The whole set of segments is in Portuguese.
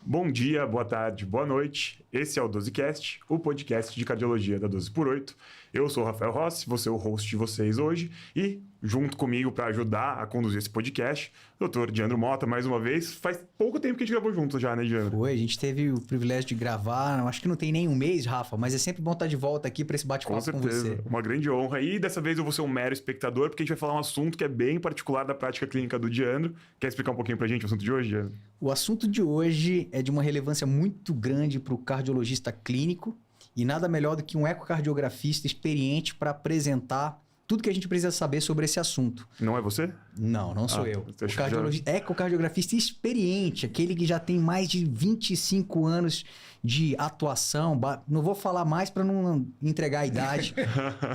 Bom dia, boa tarde, boa noite. Esse é o 12Cast, o podcast de cardiologia da 12x8. Eu sou o Rafael Rossi, vou ser o host de vocês hoje e, junto comigo para ajudar a conduzir esse podcast, o Dr. Diandro Mota, mais uma vez. Faz pouco tempo que a gente gravou junto já, né, Diandro? Foi, a gente teve o privilégio de gravar, acho que não tem nem um mês, Rafa, mas é sempre bom estar de volta aqui para esse bate-papo com você. Uma grande honra. E dessa vez eu vou ser um mero espectador, porque a gente vai falar um assunto que é bem particular da prática clínica do Diandro. Quer explicar um pouquinho pra gente o assunto de hoje, Diandro? O assunto de hoje é de uma relevância muito grande para o cardiologista clínico e nada melhor do que um ecocardiografista experiente para apresentar tudo que a gente precisa saber sobre esse assunto. Não é você? Não sou eu. O ecocardiografista experiente, aquele que já tem mais de 25 anos de atuação. Não vou falar mais para não entregar a idade,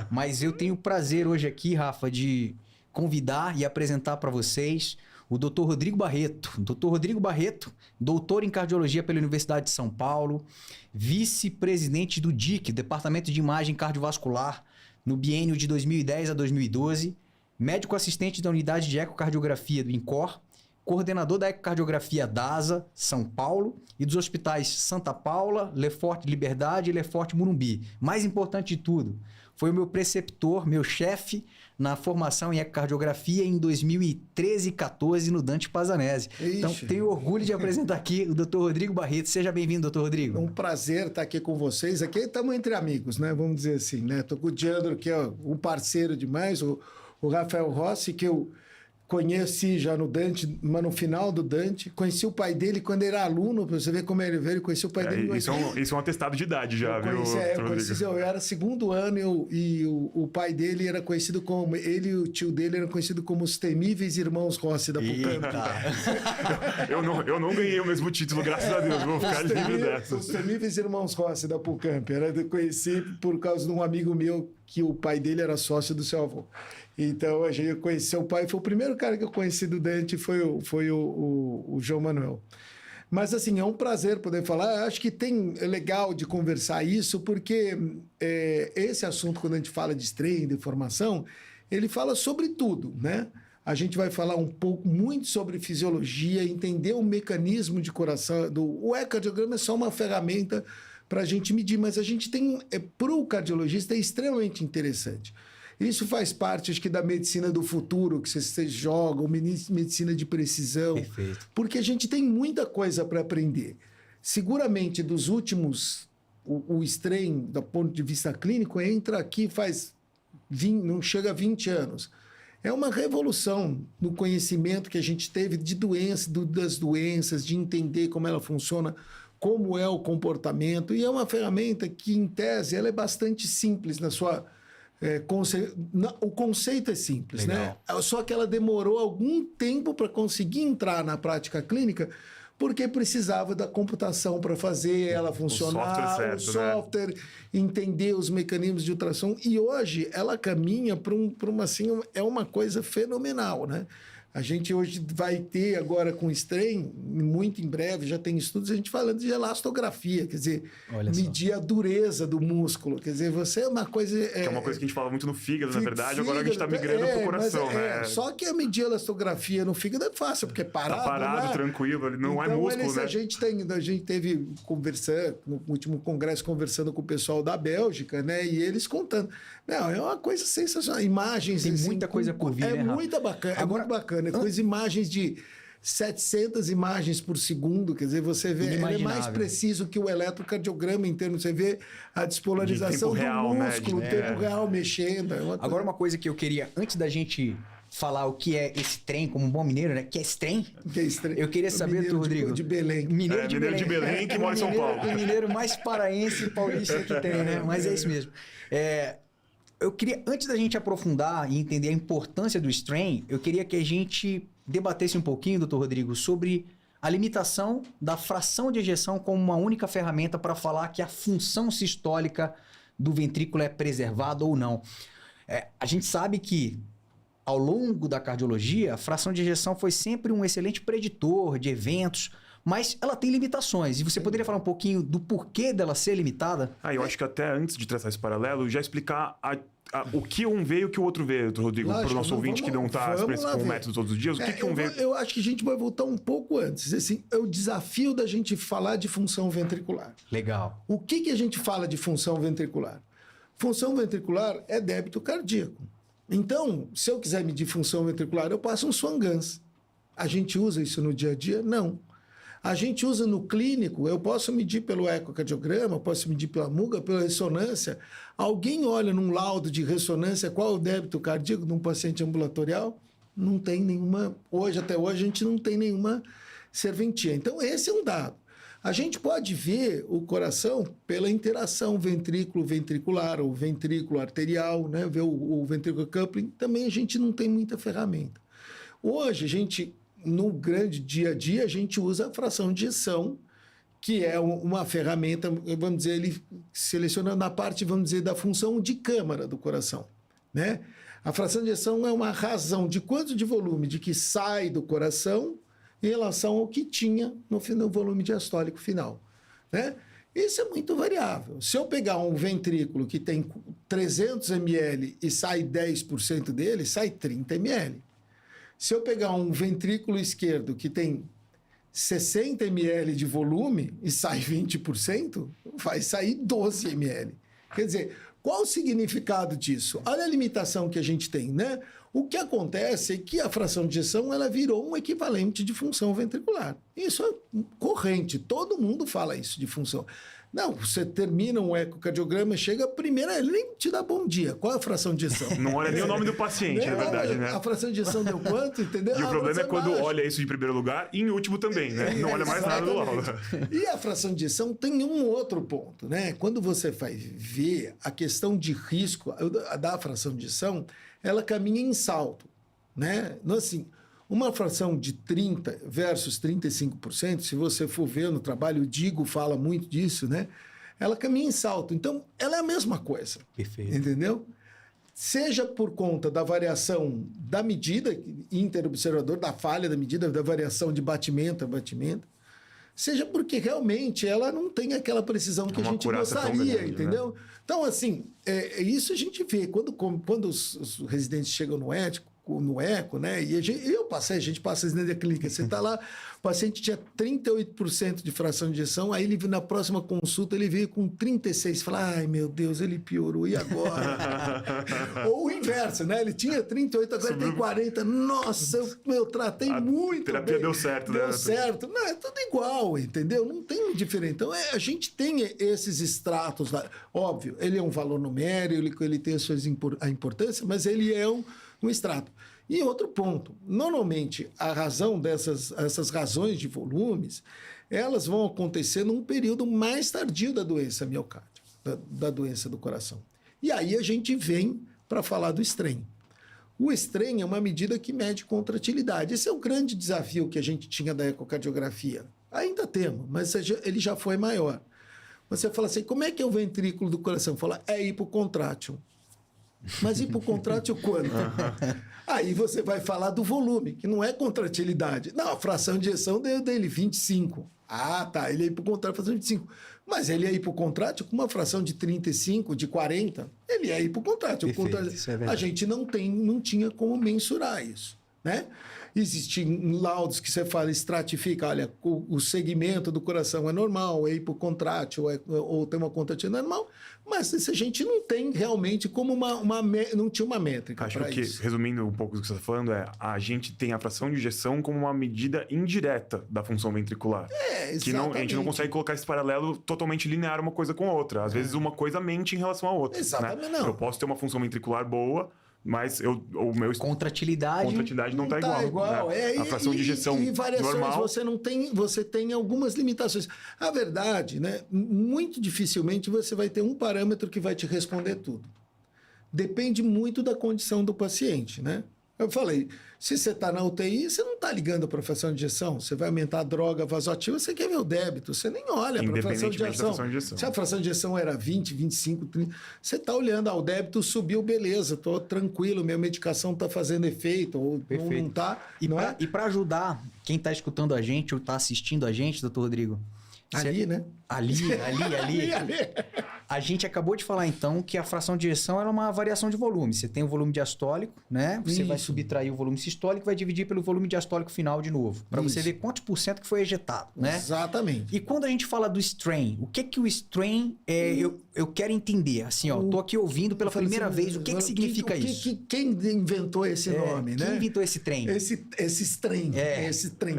mas eu tenho o prazer hoje aqui, Rafa, de convidar e apresentar para vocês o Dr. Rodrigo Barreto. Dr. Rodrigo Barreto, doutor em cardiologia pela Universidade de São Paulo, vice-presidente do DIC, Departamento de Imagem Cardiovascular, no biênio de 2010 a 2012, médico assistente da unidade de ecocardiografia do INCOR, coordenador da ecocardiografia DASA, São Paulo, e dos hospitais Santa Paula, Lefort Liberdade e Lefort Morumbi. Mais importante de tudo, foi o meu preceptor, meu chefe na formação em ecocardiografia em 2013 e 14 no Dante Pazanese. Então, tenho orgulho de apresentar aqui o Dr. Rodrigo Barreto. Seja bem-vindo, Dr. Rodrigo. É um prazer estar aqui com vocês. Aqui estamos entre amigos, né? Vamos dizer assim, né? Estou com o Diandro, que é um parceiro demais, o Rafael Rossi, que eu conheci já no Dante, mas no final do Dante. Conheci o pai dele quando era aluno, para você ver como ele veio. Conheci o pai dele. Isso é um atestado de idade já, viu? Eu era segundo ano e o pai dele era conhecido como... Ele e o tio dele eram conhecidos como os temíveis irmãos Rossi da Pucamp. eu não ganhei o mesmo título, graças a Deus. Vou ficar livre dessa. Os temíveis irmãos Rossi da Pucamp. Eu conheci por causa de um amigo meu que o pai dele era sócio do seu avô. Então, a gente conheceu o pai. Foi o primeiro cara que eu conheci do Dante, foi o João Manuel. Mas, assim, é um prazer poder falar. Acho que é legal de conversar isso, porque esse assunto, quando a gente fala de strain, de formação, ele fala sobre tudo, né? A gente vai falar muito sobre fisiologia, entender o mecanismo de coração. O ecocardiograma é só uma ferramenta para a gente medir, mas a gente tem, para o cardiologista, é extremamente interessante. Isso faz parte, acho que, da medicina do futuro, que vocês jogam, medicina de precisão. Perfeito. Porque a gente tem muita coisa para aprender. Seguramente, dos últimos, o strain, do ponto de vista clínico, entra aqui não chega a 20 anos. É uma revolução no conhecimento que a gente teve de das doenças, de entender como ela funciona, como é o comportamento, e é uma ferramenta que, em tese, ela é bastante simples na sua... o conceito é simples, legal, né? Só que ela demorou algum tempo para conseguir entrar na prática clínica, porque precisava da computação para fazer ela funcionar, o software, entender os mecanismos de ultrassom, e hoje ela caminha para uma assim, é uma coisa fenomenal, né? A gente hoje vai ter agora com strain, muito em breve, já tem estudos, a gente falando de elastografia, quer dizer, medir a dureza do músculo. Quer dizer, você é uma coisa... Que é uma coisa que a gente fala muito no fígado, na verdade, agora a gente está migrando para o coração, né? Só que a medir a elastografia no fígado é fácil, porque é parado, tá parado, né? Tranquilo, ele não então, é músculo, né? A gente teve conversando, no último congresso, conversando com o pessoal da Bélgica, né? E eles contando. Não, é uma coisa sensacional. Imagens... Tem muita coisa por vir, né, muito bacana, é muito bacana. Com as imagens de 700 imagens por segundo, quer dizer, você vê, ele é mais preciso que o eletrocardiograma em termos, você vê a despolarização do músculo, o tempo real mexendo. Agora, uma coisa que eu queria, antes da gente falar o que é esse trem, como um bom mineiro, né? Que é strain. Eu queria saber, Rodrigo. De Belém. Mineiro de Belém que mora em São Paulo. O mineiro mais paraense e paulista que tem, né? Mas é isso mesmo. Eu queria, antes da gente aprofundar e entender a importância do strain, eu queria que a gente debatesse um pouquinho, doutor Rodrigo, sobre a limitação da fração de ejeção como uma única ferramenta para falar que a função sistólica do ventrículo é preservada ou não. A gente sabe que, ao longo da cardiologia, a fração de ejeção foi sempre um excelente preditor de eventos, mas ela tem limitações. E você poderia falar um pouquinho do porquê dela ser limitada? Eu acho que até antes de traçar esse paralelo, já explicar o que um vê e o que o outro vê, Rodrigo, para o nosso ouvinte que não está com o método todos os dias, o que um vê? Eu acho que a gente vai voltar um pouco antes. Assim, é o desafio da gente falar de função ventricular. Legal. O que a gente fala de função ventricular? Função ventricular é débito cardíaco. Então, se eu quiser medir função ventricular, eu passo um Swan-Ganz. A gente usa isso no dia a dia? Não. A gente usa no clínico, eu posso medir pelo ecocardiograma, posso medir pela muga, pela ressonância. Alguém olha num laudo de ressonância qual é o débito cardíaco de um paciente ambulatorial? Não tem nenhuma... Até hoje, a gente não tem nenhuma serventia. Então, esse é um dado. A gente pode ver o coração pela interação ventrículo-ventricular ou ventrículo arterial, né? Ver o ventricular coupling. Também a gente não tem muita ferramenta. Hoje, a gente... No grande dia a dia, a gente usa a fração de ejeção, que é uma ferramenta, vamos dizer, ele seleciona na parte, vamos dizer, da função de câmara do coração, né? A fração de ejeção é uma razão de quanto de volume de que sai do coração em relação ao que tinha no volume diastólico final, né? Isso é muito variável. Se eu pegar um ventrículo que tem 300 ml e sai 10% dele, sai 30 ml. Se eu pegar um ventrículo esquerdo que tem 60 ml de volume e sai 20%, vai sair 12 ml. Quer dizer, qual o significado disso? Olha a limitação que a gente tem, né? O que acontece é que a fração de ejeção ela virou um equivalente de função ventricular. Isso é corrente, todo mundo fala isso de função. Não, você termina um ecocardiograma, chega primeiro, ele nem te dá bom dia. Qual é a fração de ejeção? Não olha nem o nome do paciente, na verdade, né? A fração de ejeção deu quanto, entendeu? E o problema é quando olha isso em primeiro lugar e em último também, né? Não olha mais nada do laudo. E a fração de ejeção tem um outro ponto, né? Quando você vai ver a questão de risco da fração de ejeção, ela caminha em salto, né? Então, assim, uma fração de 30% versus 35%, se você for ver no trabalho, o Digo fala muito disso, né? Ela caminha em salto. Então, ela é a mesma coisa. Perfeito. Entendeu? Seja por conta da variação da medida interobservador, da falha da medida, da variação de batimento a batimento, seja porque realmente ela não tem aquela precisão que a gente gostaria, grande, entendeu? Né? Então, assim, isso a gente vê. Quando os residentes chegam no eco, né? E a gente passa dentro da clínica. Você está lá, o paciente tinha 38% de fração de ejeção, aí ele na próxima consulta ele veio com 36%. Fala, ai meu Deus, ele piorou, e agora? Ou o inverso, né? Ele tinha 38%, agora tem 40%. Nossa, eu tratei muito. A terapia deu certo, né? Deu certo. Não, é tudo igual, entendeu? Não tem diferente. Então, a gente tem esses estratos lá. Óbvio, ele é um valor numérico, ele tem a importância, mas ele é um extrato. E outro ponto, normalmente a razão essas razões de volumes, elas vão acontecer num período mais tardio da doença miocárdia, da doença do coração. E aí a gente vem para falar do strain. O strain é uma medida que mede contratilidade. Esse é o grande desafio que a gente tinha da ecocardiografia. Ainda temos, mas ele já foi maior. Você fala assim, como é que é o ventrículo do coração? Fala, é hipocontrátil. Mas hipocontrátil quanto? Aí você vai falar do volume, que não é contratilidade. Não, a fração de ejeção deu dele 25. Ah, tá, ele é hipocontrátil, fração de 25. Mas ele é hipocontrátil com uma fração de 35, de 40. Ele é hipocontrátil. Perfeito, a gente não tinha como mensurar isso, né? Existem laudos que você fala, estratifica, olha, o segmento do coração é normal, é hipocontrátil, ou tem uma contratilidade normal, mas a gente não tem realmente como não tinha uma métrica. Acho que, isso. Resumindo um pouco do que você está falando, a gente tem a fração de ejeção como uma medida indireta da função ventricular. Exatamente. Que a gente não consegue colocar esse paralelo totalmente linear uma coisa com a outra. Às vezes uma coisa mente em relação à outra. Exatamente, né? não. Eu posso ter uma função ventricular boa, mas o meu... Contratilidade não está igual. Né? A fração de ejeção e variações, normal... você tem algumas limitações. A verdade, né? Muito dificilmente você vai ter um parâmetro que vai te responder tudo. Depende muito da condição do paciente, né? Eu falei, se você está na UTI, você não está ligando para a fração de ejeção, você vai aumentar a droga vasoativa, você quer ver o débito, você nem olha para a fração de ejeção. Se a fração de ejeção era 20, 25, 30, você está olhando, o débito subiu, beleza, estou tranquilo, minha medicação está fazendo efeito, ou não está. E para ajudar quem está escutando a gente ou está assistindo a gente, doutor Rodrigo... Ali, né? Ali. A gente acabou de falar, então, que a fração de ejeção é uma variação de volume. Você tem o volume diastólico, né? Você vai subtrair o volume sistólico e vai dividir pelo volume diastólico final de novo. Para você ver quantos por cento que foi ejetado, né? Exatamente. E quando a gente fala do strain, o que o strain é? Eu quero entender, assim, ó. Tô aqui ouvindo pela primeira vez. O que significa isso? Quem inventou esse nome, né? Quem inventou esse trem? Esse strain. Esse trem.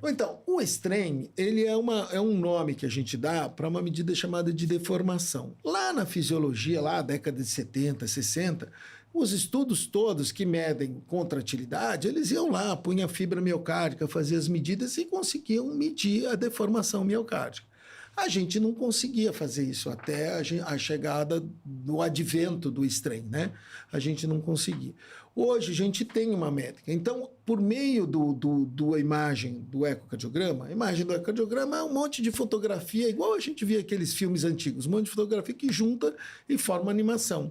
Então, o strain, ele é um nome que a gente dá para uma medida chamada de deformação. Lá na fisiologia, lá década de 70, 60, os estudos todos que medem contratilidade, eles iam lá, punham a fibra miocárdica, faziam as medidas e conseguiam medir a deformação miocárdica. A gente não conseguia fazer isso até a chegada do advento do strain, né? A gente não conseguia. Hoje a gente tem uma métrica. Então, por meio da imagem do ecocardiograma, a imagem do ecocardiograma é um monte de fotografia, igual a gente via aqueles filmes antigos, um monte de fotografia que junta e forma animação.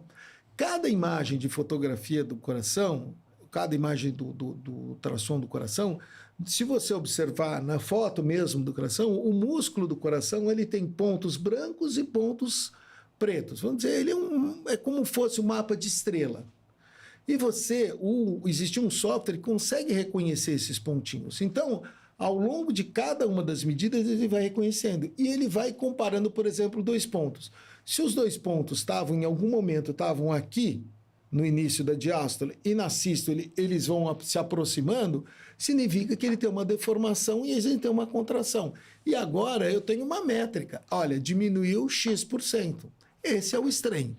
Cada imagem de fotografia do coração, cada imagem do ultrassom do coração, se você observar na foto mesmo do coração, o músculo do coração ele tem pontos brancos e pontos pretos. Vamos dizer, ele é como fosse um mapa de estrela. E existe um software que consegue reconhecer esses pontinhos. Então, ao longo de cada uma das medidas, ele vai reconhecendo. E ele vai comparando, por exemplo, 2 pontos. Se os 2 pontos em algum momento estavam aqui, no início da diástole, e na sístole eles vão se aproximando, significa que ele tem uma deformação e ele tem uma contração. E agora eu tenho uma métrica. Olha, diminuiu X%. Esse é o strain.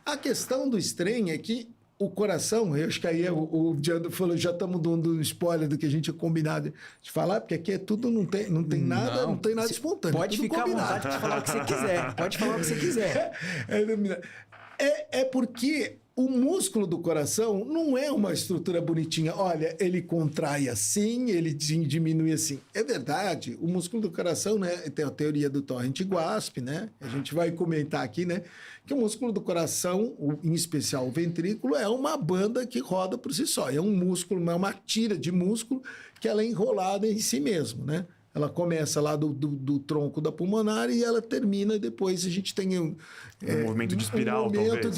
A questão do strain é que o coração, eu acho que aí o Diandro falou, já estamos dando um spoiler do que a gente tinha combinado de falar, porque aqui é tudo, não tem nada, não tem nada espontâneo. Pode ficar combinado. À vontade de falar o que você quiser. Pode falar o que você quiser. É porque o músculo do coração não é uma estrutura bonitinha. Olha, ele contrai assim, ele diminui assim. É verdade, o músculo do coração, né, tem a teoria do Torrent-Guasp, né? A gente vai comentar aqui, né? Que o músculo do coração, em especial o ventrículo, é uma banda que roda por si só. É um músculo, é uma tira de músculo que ela é enrolada em si mesmo, né? Ela começa lá do tronco da pulmonar e ela termina, e depois a gente tem um movimento de espiral, talvez.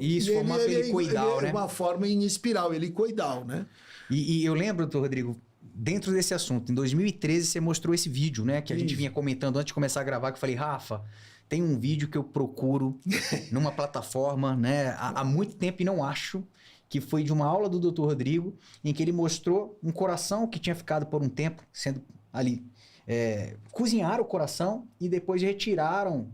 Isso, formato helicoidal, né? Uma forma em espiral, helicoidal, né? E eu lembro, doutor Rodrigo, dentro desse assunto, em 2013 você mostrou esse vídeo, né? Que a gente vinha comentando antes de começar a gravar, que eu falei, Rafa, tem um vídeo que eu procuro numa plataforma, né? Há muito tempo e não acho, que foi de uma aula do doutor Rodrigo, em que ele mostrou um coração que tinha ficado por um tempo sendo ali... cozinharam o coração e depois retiraram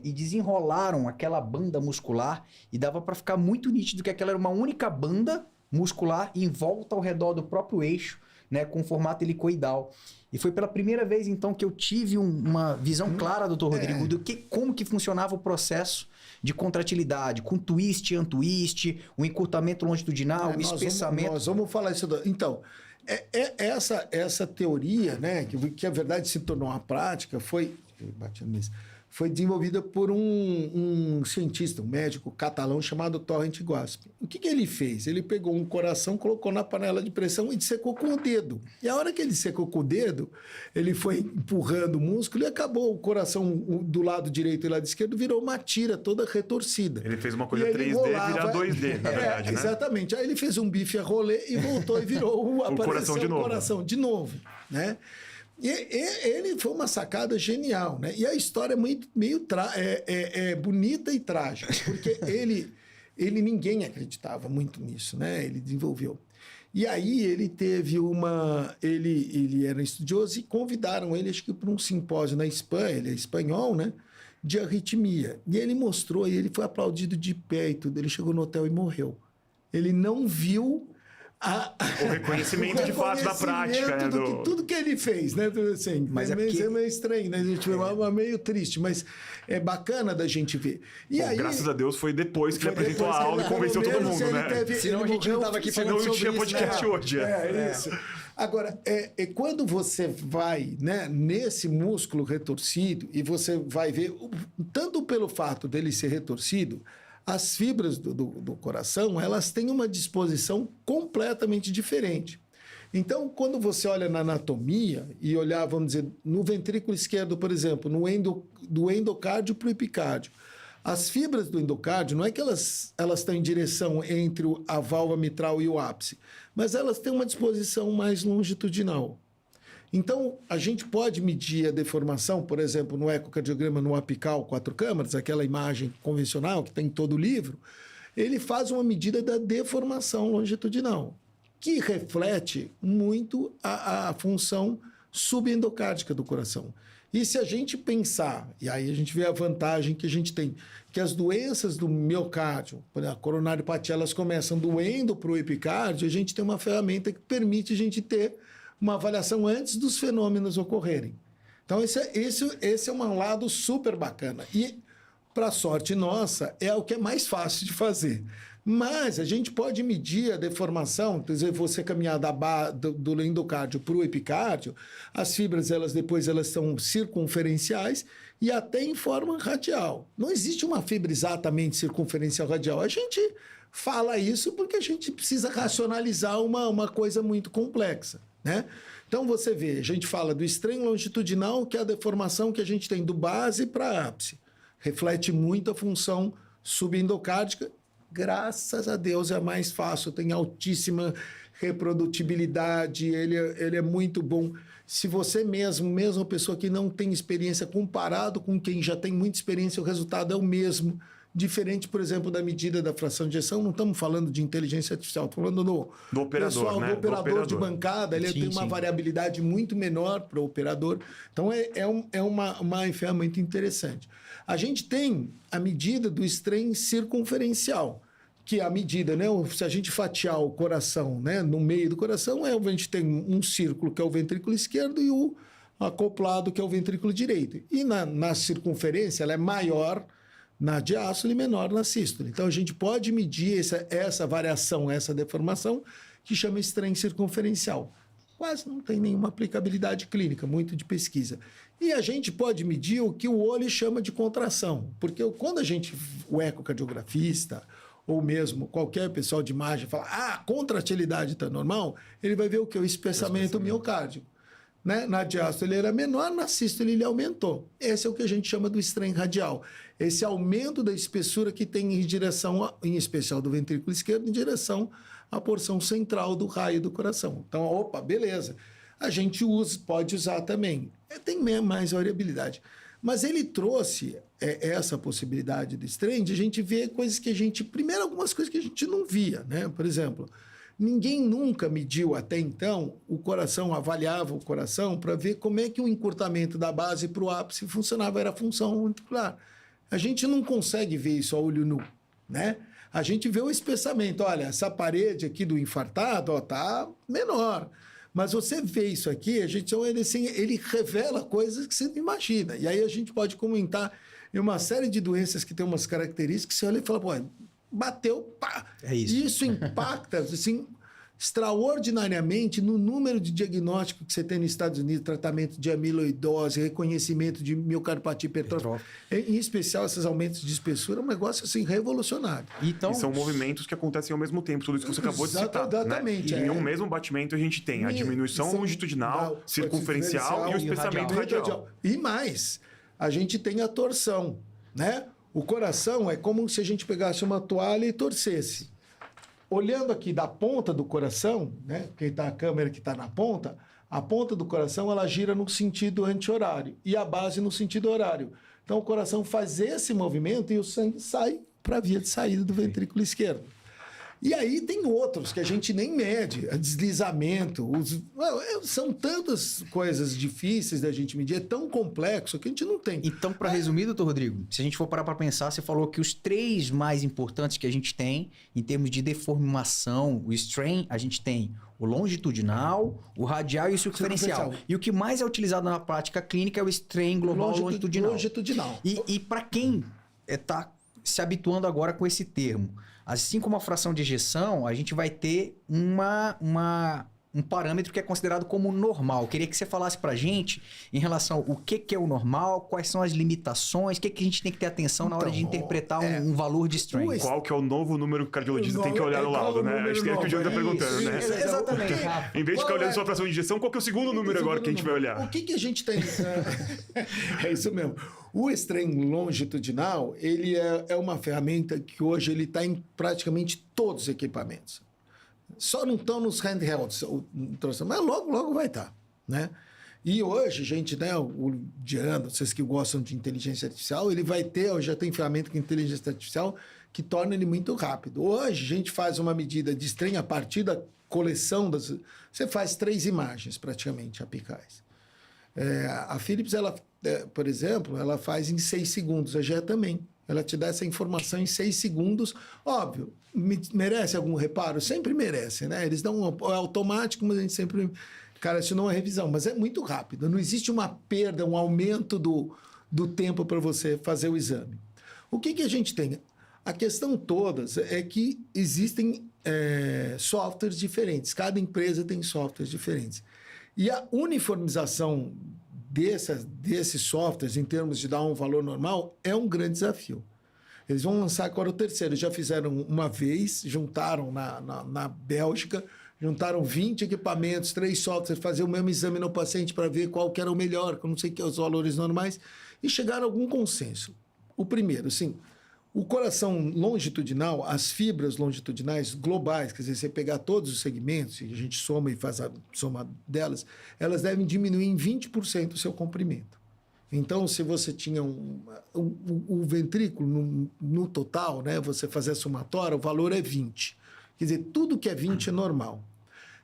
e desenrolaram aquela banda muscular e dava para ficar muito nítido que aquela era uma única banda muscular em volta ao redor do próprio eixo, né, com formato helicoidal. E foi pela primeira vez, então, que eu tive uma visão clara, doutor Rodrigo, como que funcionava o processo de contratilidade, com twist, untwist, o encurtamento longitudinal, o espessamento. Nós vamos falar isso. Então... Essa teoria, né, que a verdade se tornou uma prática, foi desenvolvida por um cientista, um médico catalão chamado Torrent-Guasp. O que ele fez? Ele pegou um coração, colocou na panela de pressão e dissecou com o dedo. E a hora que ele secou com o dedo, ele foi empurrando o músculo e acabou o coração do lado direito e lado esquerdo virou uma tira toda retorcida. Ele fez uma coisa 3D virar 2D, na verdade, né? Exatamente. Aí ele fez um bife a rolê e voltou e virou o coração de novo, né? E ele foi uma sacada genial, né? E a história é meio bonita e trágica, porque ninguém acreditava muito nisso, né? Ele desenvolveu. E aí ele teve ele era estudioso e convidaram ele, acho que para um simpósio na Espanha, ele é espanhol, né? De arritmia. E ele mostrou, e ele foi aplaudido de pé e tudo. Ele chegou no hotel e morreu. Ele não viu o reconhecimento de fato da prática, né? Tudo que ele fez, né? Assim, mas é meio estranho, né? A gente é meio triste, mas é bacana da gente ver. E aí, graças a Deus foi depois que ele apresentou a aula e convenceu todo mundo, né? Senão a gente não estava aqui falando sobre isso. Senão não tinha podcast hoje. Isso. Agora, quando você vai, né, nesse músculo retorcido e você vai ver, tanto pelo fato dele ser retorcido, as fibras do coração, elas têm uma disposição completamente diferente. Então, quando você olha na anatomia e olhar, vamos dizer, no ventrículo esquerdo, por exemplo, do endocárdio para o epicárdio, As fibras do endocárdio, não é que elas estão em direção entre a válvula mitral e o ápice, mas elas têm uma disposição mais longitudinal. Então, a gente pode medir a deformação, por exemplo, no ecocardiograma no apical 4 câmaras, aquela imagem convencional que tem em todo o livro, ele faz uma medida da deformação longitudinal, que reflete muito a função subendocárdica do coração. E se a gente pensar, e aí a gente vê a vantagem que a gente tem, que as doenças do miocárdio, a coronariopatia, elas começam doendo para o epicárdio, a gente tem uma ferramenta que permite a gente ter uma avaliação antes dos fenômenos ocorrerem. Então, esse é um lado super bacana. E, para sorte nossa, é o que é mais fácil de fazer. Mas a gente pode medir a deformação, quer dizer, você caminhar do endocárdio para o epicárdio, as fibras depois são circunferenciais e até em forma radial. Não existe uma fibra exatamente circunferencial radial. A gente fala isso porque a gente precisa racionalizar uma coisa muito complexa, né? Então você vê, a gente fala do strain longitudinal, que é a deformação que a gente tem do base para ápice. Reflete muito a função subendocárdica. Graças a Deus é mais fácil, tem altíssima reprodutibilidade, ele é muito bom. Se você mesmo pessoa que não tem experiência, comparado com quem já tem muita experiência, o resultado é o mesmo. Diferente, por exemplo, da medida da fração de ejeção, não estamos falando de inteligência artificial, estamos falando do operador, pessoal, né? Do operador de bancada, ele tem uma variabilidade muito menor para o operador. Então, é uma ferramenta interessante. A gente tem a medida do strain circunferencial, que é a medida, né? Se a gente fatiar o coração, né? No meio do coração, a gente tem um círculo, que é o ventrículo esquerdo, e o acoplado, que é o ventrículo direito. E na circunferência, ela é maior na diástole e menor na sístole. Então, a gente pode medir essa variação, essa deformação, que chama strain circunferencial. Quase não tem nenhuma aplicabilidade clínica, muito de pesquisa. E a gente pode medir o que o olho chama de contração, porque quando o ecocardiografista, ou mesmo qualquer pessoal de imagem, fala, a contratilidade está normal, ele vai ver o que? O espessamento miocárdico. Né? Na diástole ele era menor, na sístole ele aumentou. Esse é o que a gente chama do strain radial. Esse aumento da espessura que tem em direção, em especial do ventrículo esquerdo, em direção à porção central do raio do coração. Então, opa, beleza. A gente pode usar também. Tem mais variabilidade. Mas ele trouxe essa possibilidade do strain de a gente ver coisas que a gente... Primeiro, algumas coisas que a gente não via, né? Por exemplo... Ninguém nunca mediu até então o coração, avaliava o coração para ver como é que o encurtamento da base para o ápice funcionava, era a função ventricular. A gente não consegue ver isso a olho nu, né? A gente vê o espessamento, olha, essa parede aqui do infartado está menor. Mas você vê isso aqui, ele revela coisas que você não imagina. E aí a gente pode comentar em uma série de doenças que tem umas características que você olha e fala, pô, bateu, pá. É isso. Isso impacta, assim, extraordinariamente no número de diagnóstico que você tem nos Estados Unidos, tratamento de amiloidose, reconhecimento de miocardiopatia hipertrófica, em especial esses aumentos de espessura, é um negócio assim revolucionário. Então, e são movimentos que acontecem ao mesmo tempo, tudo isso que você acabou de citar. Exatamente. Né? E em um mesmo batimento a gente tem a diminuição longitudinal, circunferencial e o espessamento radial. E mais, a gente tem a torção, né? O coração é como se a gente pegasse uma toalha e torcesse. Olhando aqui da ponta do coração, né? Porque tá a câmera que está na ponta, a ponta do coração ela gira no sentido anti-horário e a base no sentido horário. Então o coração faz esse movimento e o sangue sai para a via de saída do ventrículo esquerdo. E aí tem outros que a gente nem mede, deslizamento, são tantas coisas difíceis da gente medir, é tão complexo que a gente não tem. Então, para resumir, doutor Rodrigo, se a gente for parar para pensar, você falou que os 3 mais importantes que a gente tem em termos de deformação, o strain, a gente tem o longitudinal, o radial e o circunferencial. E o que mais é utilizado na prática clínica é o strain global longitudinal. E para quem está se habituando agora com esse termo, assim como a fração de ejeção, a gente vai ter uma um parâmetro que é considerado como normal. Queria que você falasse pra gente em relação ao que é o normal, quais são as limitações, o que a gente tem que ter atenção na hora de interpretar um valor de strength. Qual que é o novo número que o cardiologista tem que olhar no laudo, né? Acho que é o que o Diogo tá perguntando, né? Exatamente. Em vez de ficar olhando só a fração de injeção, qual que é o segundo número agora que a gente vai olhar? O que a gente tem? É isso mesmo. O strain longitudinal, ele é uma ferramenta que hoje ele está em praticamente todos os equipamentos. Só não estão nos handhelds, mas logo vai estar, né? E hoje, gente, né, o Diano, vocês que gostam de inteligência artificial, ele vai ter, já tem ferramenta com inteligência artificial que torna ele muito rápido. Hoje, a gente faz uma medida de strain a partir da coleção das... Você faz 3 imagens, praticamente, apicais. A Philips, ela, por exemplo, ela faz em 6 segundos, a GE também. Ela te dá essa informação em 6 segundos. Óbvio, merece algum reparo? Sempre merece, né? Eles dão é automático, mas a gente sempre... Cara, isso não é revisão, mas é muito rápido. Não existe uma perda, um aumento do tempo para você fazer o exame. O que a gente tem? A questão toda é que existem softwares diferentes. Cada empresa tem softwares diferentes. E a uniformização desses softwares, em termos de dar um valor normal, é um grande desafio. Eles vão lançar agora o terceiro. Já fizeram uma vez, juntaram na Bélgica, juntaram 20 equipamentos, 3 softwares, fazer o mesmo exame no paciente para ver qual que era o melhor, que eu não sei que os valores normais, e chegaram a algum consenso. O primeiro, sim, o coração longitudinal, as fibras longitudinais globais, quer dizer, você pegar todos os segmentos, e a gente soma e faz a soma delas, elas devem diminuir em 20% o seu comprimento. Então, se você tinha o ventrículo no total, né, você fazer a somatória, o valor é 20. Quer dizer, tudo que é 20 é normal.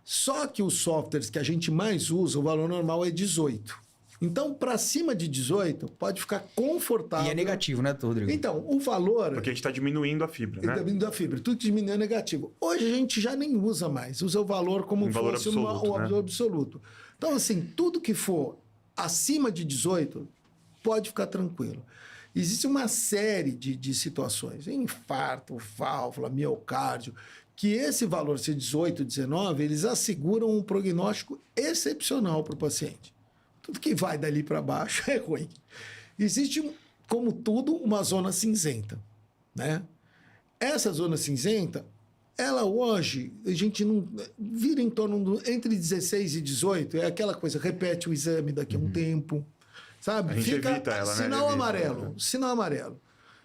Só que os softwares que a gente mais usa, o valor normal é 18. Então, para cima de 18, pode ficar confortável. E é negativo, né, Rodrigo? Então, o valor... Porque a gente está diminuindo a fibra, né? Diminuindo a fibra. Tudo que diminui é negativo. Hoje a gente já nem usa mais. Usa o valor como valor fosse absoluto, o valor absoluto. Então, assim, tudo que for acima de 18, pode ficar tranquilo. Existe uma série de situações. Infarto, válvula, miocárdio, que esse valor, se 18, 19, eles asseguram um prognóstico excepcional para o paciente. Tudo que vai dali para baixo é ruim. Existe, como tudo, uma zona cinzenta, né? Essa zona cinzenta, ela hoje, a gente não... Vira em torno entre 16 e 18, é aquela coisa, repete o exame daqui a um tempo, sabe? A gente evita ela, né? Sinal amarelo, sinal amarelo.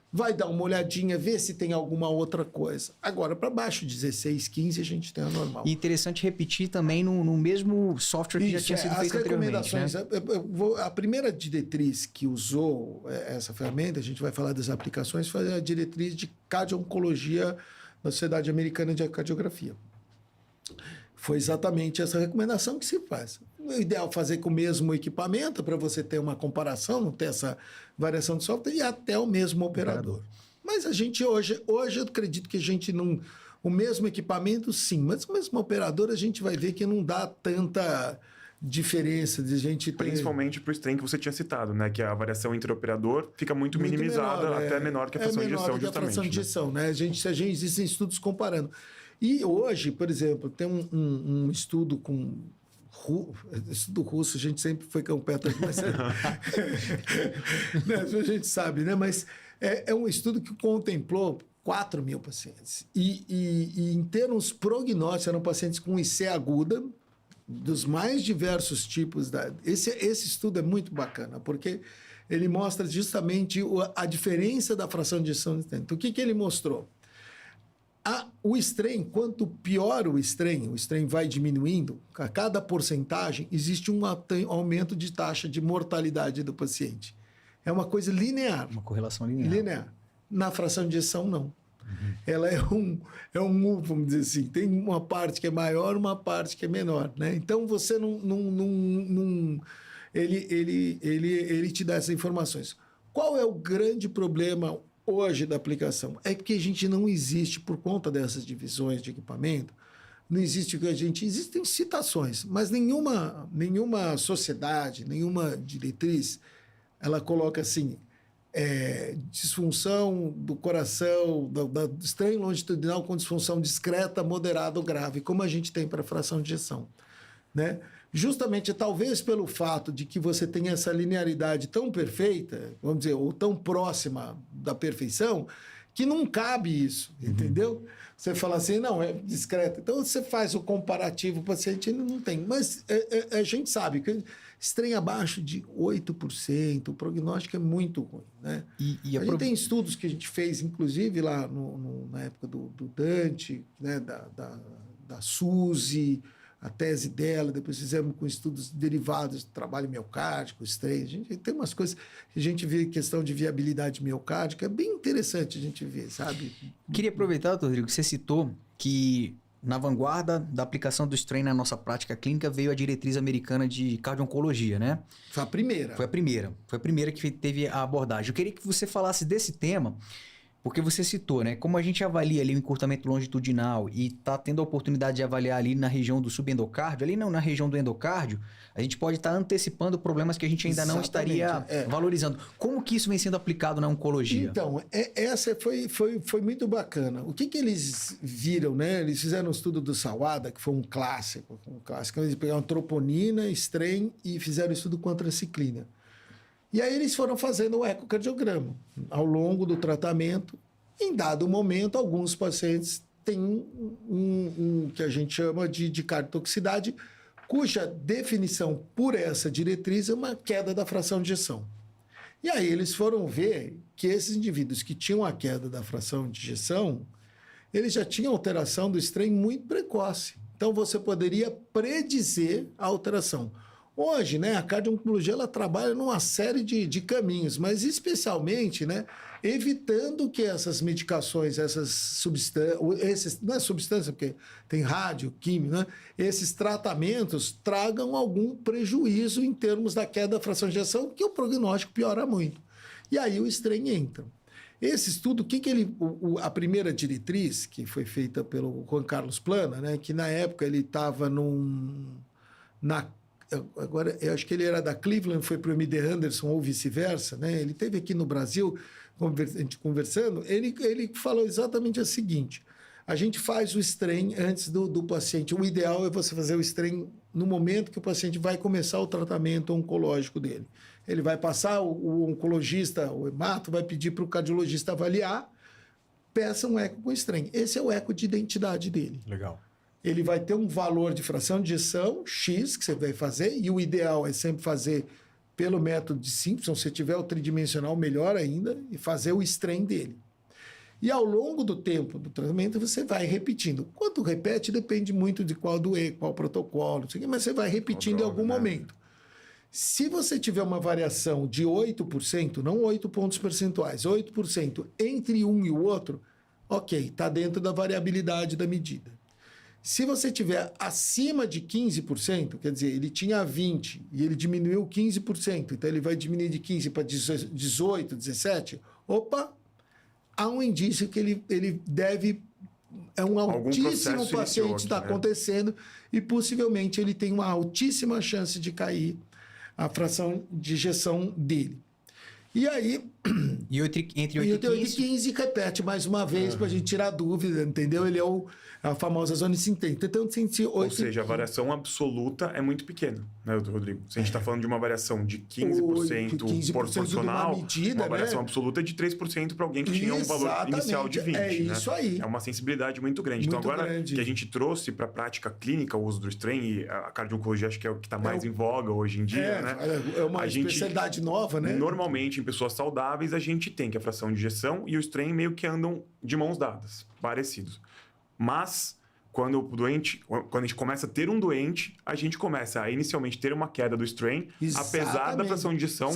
Vai dar uma olhadinha, ver se tem alguma outra coisa. Agora, para baixo de 16, 15, a gente tem a normal. E interessante repetir também no mesmo software que já tinha sido feito anteriormente, né? A primeira diretriz que usou essa ferramenta, a gente vai falar das aplicações, foi a diretriz de cardio-oncologia da Sociedade Americana de Cardiografia. Foi exatamente essa recomendação que se faz. O ideal é fazer com o mesmo equipamento para você ter uma comparação, não ter essa variação de software e até o mesmo operador. Mas a gente hoje eu acredito que a gente não... O mesmo equipamento, sim, mas o mesmo operador a gente vai ver que não dá tanta diferença de gente ter... Principalmente para o strain que você tinha citado, né? Que a variação interoperador fica muito minimizada, menor, até menor que a fração de injeção, justamente. A fração de injeção, né? Existem estudos comparando. E hoje, por exemplo, tem um estudo com... Estudo russo, a gente sempre foi com o pé atrás, mas a gente sabe, né? Mas é um estudo que contemplou 4 mil pacientes. E em termos prognósticos, eram pacientes com IC aguda, dos mais diversos tipos. Esse estudo é muito bacana, porque ele mostra justamente a diferença da fração de injeção. Então, o que ele mostrou? O strain, quanto pior o strain vai diminuindo, a cada porcentagem existe um aumento de taxa de mortalidade do paciente. É uma coisa linear. Uma correlação linear. Na fração de injeção, não. Ela é um, vamos dizer assim, tem uma parte que é maior, uma parte que é menor, né? Então, você ele te dá essas informações. Qual é o grande problema hoje da aplicação? É que a gente não existe, por conta dessas divisões de equipamento, não existe o que a gente... Existem citações, mas nenhuma sociedade, nenhuma diretriz, ela coloca assim, disfunção do coração, da strain longitudinal com disfunção discreta, moderada ou grave, como a gente tem para a fração de injeção. né? Justamente, talvez pelo fato de que você tem essa linearidade tão perfeita, vamos dizer, ou tão próxima da perfeição, que não cabe isso, entendeu? Você fala assim, não, é discreto. Então, você faz o comparativo, o paciente ele não tem. Mas a gente sabe que strain abaixo de 8%, o prognóstico é muito ruim, né? A gente tem estudos que a gente fez, inclusive, lá na época do Dante, né? da Suzy, a tese dela, depois fizemos com estudos derivados do trabalho miocárdico, strain. A gente tem umas coisas que a gente vê, questão de viabilidade miocárdica, é bem interessante a gente ver, sabe? Queria aproveitar, doutor Rodrigo, que você citou que na vanguarda da aplicação do strain na nossa prática clínica veio a diretriz americana de cardio-oncologia, né? Foi a primeira. Foi a primeira que teve a abordagem. Eu queria que você falasse desse tema, porque você citou, né? Como a gente avalia ali o encurtamento longitudinal e está tendo a oportunidade de avaliar ali na região do subendocárdio, ali não, na região do endocárdio, a gente pode estar antecipando problemas que a gente ainda não estaria valorizando. Como que isso vem sendo aplicado na oncologia? Então, essa foi muito bacana. O que eles viram, né? Eles fizeram um estudo do Sawada, que foi um clássico. Eles pegaram troponina, strain e fizeram estudo com antraciclina. E aí eles foram fazendo o ecocardiograma. Ao longo do tratamento, em dado momento, alguns pacientes têm um que a gente chama de cardiotoxicidade, cuja definição por essa diretriz é uma queda da fração de ejeção. E aí eles foram ver que esses indivíduos que tinham a queda da fração de ejeção, eles já tinham alteração do strain muito precoce. Então você poderia predizer a alteração. Hoje, né, a cardio-oncologia ela trabalha numa série de caminhos, mas especialmente, né, evitando que essas medicações, essas substâncias, não é substância, porque tem rádio, químico, né, esses tratamentos tragam algum prejuízo em termos da queda da fração de ejeção, que o prognóstico piora muito. E aí o strain entra. Esse estudo, a primeira diretriz, que foi feita pelo Juan Carlos Plana, né, que na época ele estava agora, eu acho que ele era da Cleveland, foi para o MD Anderson ou vice-versa, né? Ele esteve aqui no Brasil, a gente conversando, ele falou exatamente o seguinte: a gente faz o strain antes do paciente. O ideal é você fazer o strain no momento que o paciente vai começar o tratamento oncológico dele. Ele vai passar, o oncologista, o hemato, vai pedir para o cardiologista avaliar, peça um eco com strain. Esse é o eco de identidade dele. Legal. Ele vai ter um valor de fração de ejeção, X, que você vai fazer, e o ideal é sempre fazer pelo método de Simpson, se tiver o tridimensional, melhor ainda, e fazer o strain dele. E ao longo do tempo do tratamento, você vai repetindo. Quanto repete, depende muito de qual protocolo, não sei o quê, mas você vai repetindo em algum momento. Se você tiver uma variação de 8%, não 8 pontos percentuais, 8% entre um e o outro, ok, está dentro da variabilidade da medida. Se você tiver acima de 15%, quer dizer, ele tinha 20% e ele diminuiu 15%, então ele vai diminuir de 15% para 18%, 17%, opa, há um indício que ele deve... É um altíssimo paciente que está acontecendo e possivelmente ele tem uma altíssima chance de cair a fração de ejeção dele. E aí... E entre 8 e 15 repete mais uma vez para a gente tirar dúvida, entendeu? Ele é a famosa zona sintética. Então, ou seja, a variação absoluta é muito pequena, né, Rodrigo? Se a gente está falando de uma variação de 15% proporcional, uma variação absoluta é de 3% para alguém que tinha um valor inicial de 20%. É isso aí. É uma sensibilidade muito grande. Então, agora que a gente trouxe para a prática clínica o uso do strain, e a cardio-oncologia acho que é o que está mais em voga hoje em dia, né? É uma especialidade nova, né? Normalmente, em pessoas saudáveis, a gente tem que a fração de ejeção e o strain meio que andam de mãos dadas, parecidos. Mas, quando a gente começa a ter um doente, a gente começa a inicialmente ter uma queda do strain, apesar da fração de ejeção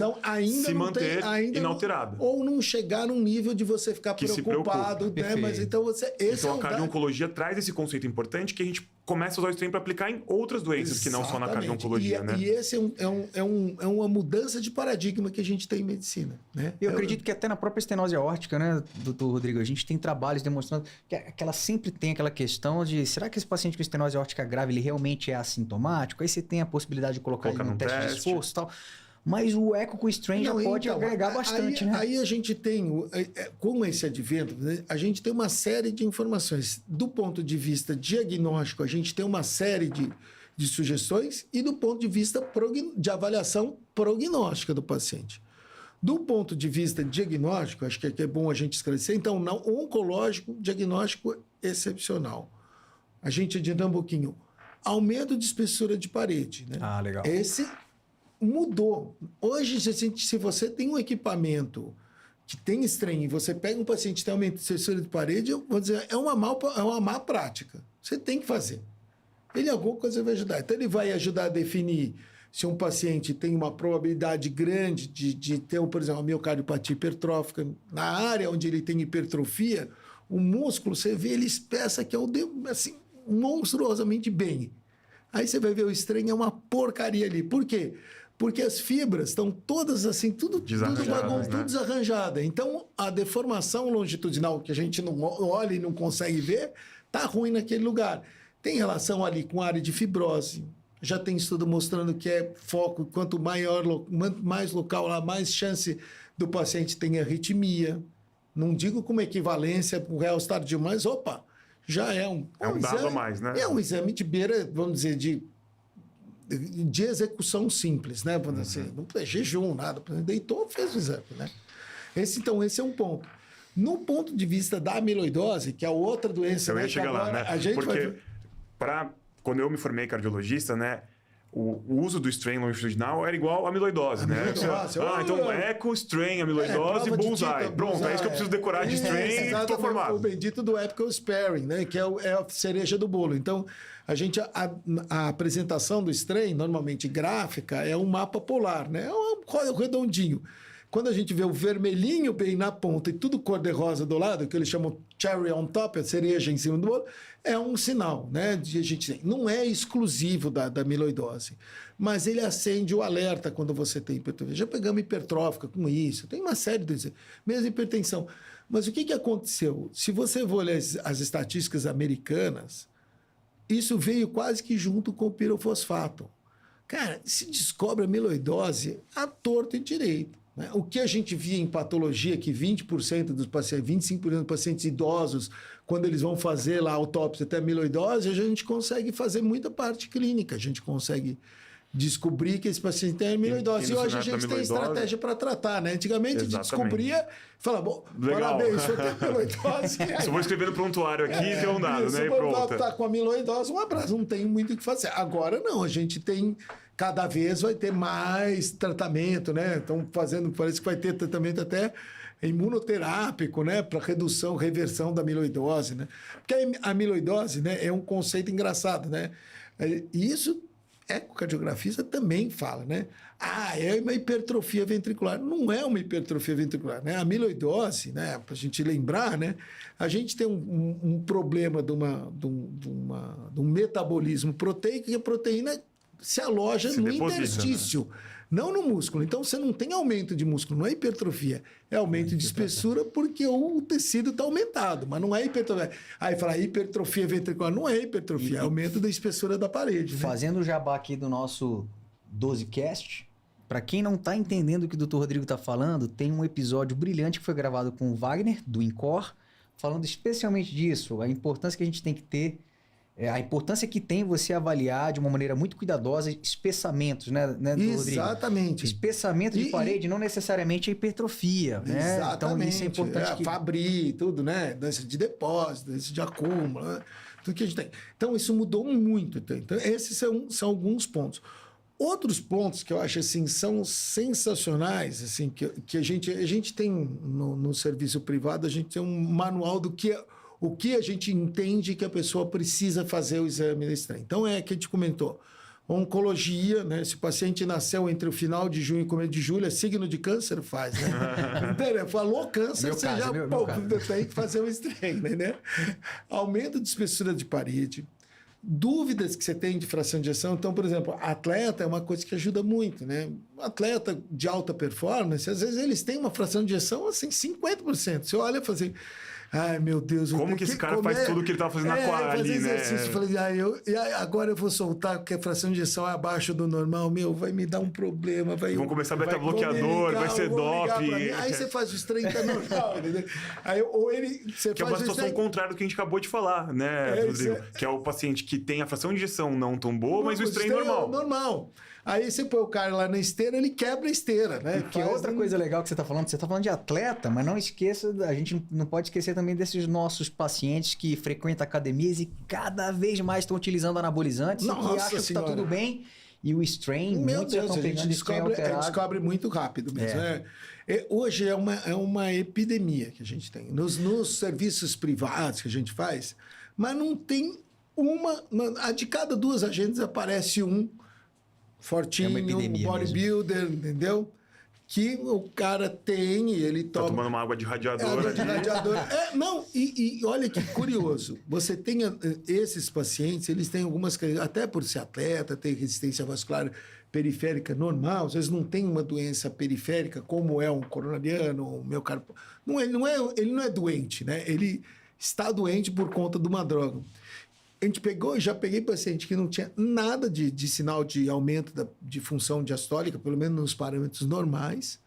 se manter inalterada. Ou não chegar num nível de você ficar preocupado, né? Mas então a cardio-oncologia traz esse conceito importante que a gente começa a usar o strain para aplicar em outras doenças que não só na cardio-oncologia, né? E esse é uma mudança de paradigma que a gente tem em medicina, né? Eu acredito que até na própria estenose aórtica, né, doutor Rodrigo, a gente tem trabalhos demonstrando que ela sempre tem aquela questão de será que esse paciente com estenose aórtica grave ele realmente é assintomático? Aí você tem a possibilidade de colocar ele no teste de esforço e tal. Mas o eco com strain já pode agregar bastante, né? Aí a gente tem, com esse advento, a gente tem uma série de informações. Do ponto de vista diagnóstico, a gente tem uma série de sugestões e do ponto de vista de avaliação prognóstica do paciente. Do ponto de vista diagnóstico, acho que é bom a gente esclarecer, então, não, oncológico, diagnóstico excepcional. A gente adianta um pouquinho. Aumento de espessura de parede, né? Ah, legal. Esse mudou. Hoje, se você tem um equipamento que tem strain e você pega um paciente que tem aumento de espessura de parede, eu vou dizer, é uma má prática. Você tem que fazer. Ele alguma coisa vai ajudar. Então, ele vai ajudar a definir se um paciente tem uma probabilidade grande de ter, por exemplo, uma miocardiopatia hipertrófica. Na área onde ele tem hipertrofia, o músculo, você vê, ele espessa que é assim, monstruosamente bem. Aí você vai ver o strain, é uma porcaria ali. Por quê? Porque as fibras estão todas assim, tudo desarranjada. Então, a deformação longitudinal que a gente não olha e não consegue ver, está ruim naquele lugar. Tem relação ali com a área de fibrose. Já tem estudo mostrando que é foco, quanto mais local lá, mais chance do paciente ter arritmia. Não digo como equivalência para o real tardio, mas já é um dado exame, a mais, né? É um exame de beira, vamos dizer, de execução simples, né? Vamos dizer, não é jejum, nada. Deitou, fez o exame, né? Esse é um ponto. No ponto de vista da amiloidose, que é outra doença... Eu ia chegar lá, né? A gente porque quando eu me formei cardiologista, né? O uso do strain longitudinal era igual à amiloidose, né? Então eco, strain, amiloidose e bullseye. Pronto, é isso que eu preciso decorar de strain e estou formado. O bendito do epical sparing, né? Que é a cereja do bolo. Então, a apresentação do strain, normalmente gráfica, é um mapa polar, né? É um redondinho. Quando a gente vê o vermelhinho bem na ponta e tudo cor-de-rosa do lado, que eles chamam cherry on top, a cereja em cima do bolo, é um sinal, né? Não é exclusivo da amiloidose, mas ele acende o alerta quando você tem hipertrofia. Já pegamos hipertrófica com isso, tem uma série de... Mesmo hipertensão. Mas o que aconteceu? Se você for olhar as estatísticas americanas, isso veio quase que junto com o pirofosfato. Cara, se descobre a amiloidose à torto e direito. O que a gente via em patologia, que 20% dos pacientes, 25% dos pacientes idosos, quando eles vão fazer lá a autópsia até amiloidose, a gente consegue fazer muita parte clínica, a gente consegue descobrir que esse paciente tem amiloidose. E hoje a gente tem estratégia para tratar, né? Antigamente a gente descobria, falava, bom, parabéns, você tem amiloidose. Só vou escrever no prontuário aqui e tem um dado, né? E pronto. Tá com amiloidose, um abraço, não tem muito o que fazer. Agora não, a gente tem... Cada vez vai ter mais tratamento, né? Estão fazendo, parece que vai ter tratamento até imunoterápico, né? Para reversão da amiloidose, né? Porque a amiloidose, né, é um conceito engraçado, né? E isso, ecocardiografista também fala, né? É uma hipertrofia ventricular. Não é uma hipertrofia ventricular, né? A amiloidose, né? Para a gente lembrar, né? A gente tem um problema de um metabolismo proteico, que a proteína se aloja no interstício, né? Não no músculo. Então, você não tem aumento de músculo, não é hipertrofia. É aumento de espessura porque o tecido está aumentado, mas não é hipertrofia. Aí fala, hipertrofia ventricular não é hipertrofia, é aumento da espessura da parede. Fazendo o jabá aqui do nosso 12cast, para quem não está entendendo o que o Dr. Rodrigo está falando, tem um episódio brilhante que foi gravado com o Wagner, do INCOR, falando especialmente disso, a importância que a gente tem que ter, a importância que tem você avaliar de uma maneira muito cuidadosa espessamentos, né, Rodrigo? Exatamente. Espessamento de parede não necessariamente é hipertrofia, né? Exatamente. Então isso é importante. Fabry, tudo, né? Doença de depósito, doença de acúmulo, né? Tudo que a gente tem. Então isso mudou muito. Então esses são alguns pontos. Outros pontos que eu acho assim são sensacionais, assim que a gente tem no serviço privado, a gente tem um manual do que o que a gente entende que a pessoa precisa fazer o exame da estranha. Então, que a gente comentou. Oncologia, né? Se o paciente nasceu entre o final de junho e o começo de julho, é signo de câncer, faz, né? Falou câncer, você já tem que fazer o estranho, né? Aumento de espessura de parede. Dúvidas que você tem de fração de ejeção. Então, por exemplo, atleta é uma coisa que ajuda muito, né? Atleta de alta performance, às vezes eles têm uma fração de ejeção assim, 50%. Você olha e fala assim... Ai, meu Deus. Como que esse cara faz tudo que ele tava fazendo ali, né? Eu falei, agora eu vou soltar, porque a fração de injeção é abaixo do normal, vai me dar um problema. Vão começar a beta-bloqueador, vai ser doping. Aí você faz os treinos, tá normal, entendeu? Aí, que é uma situação contrária do que a gente acabou de falar, né, Rodrigo? Que é o paciente que tem a fração de injeção não tão boa, mas o strain normal. Normal. Aí você põe o cara lá na esteira, ele quebra a esteira, né? Que é outra coisa legal que você tá falando de atleta, mas não esqueça, a gente não pode esquecer também desses nossos pacientes que frequentam academias e cada vez mais estão utilizando anabolizantes e que acham que tá tudo bem. E o strain, muitos já estão pegando strain alterado. Descobre muito rápido mesmo. Hoje é uma epidemia que a gente tem. Nos serviços privados que a gente faz, mas não tem de cada 2 agentes aparece um fortinho, um bodybuilder, entendeu? Que o cara tem e ele toma... Tá tomando uma água de radiador. Água de radiador. E olha que curioso. Você tem esses pacientes, eles têm algumas... Até por ser atleta, tem resistência vascular periférica normal, às vezes não tem uma doença periférica, como é um coronariano, um miocárdio. Ele não é doente, né? Ele está doente por conta de uma droga. Já peguei paciente que não tinha nada de sinal de aumento de função diastólica, pelo menos nos parâmetros normais.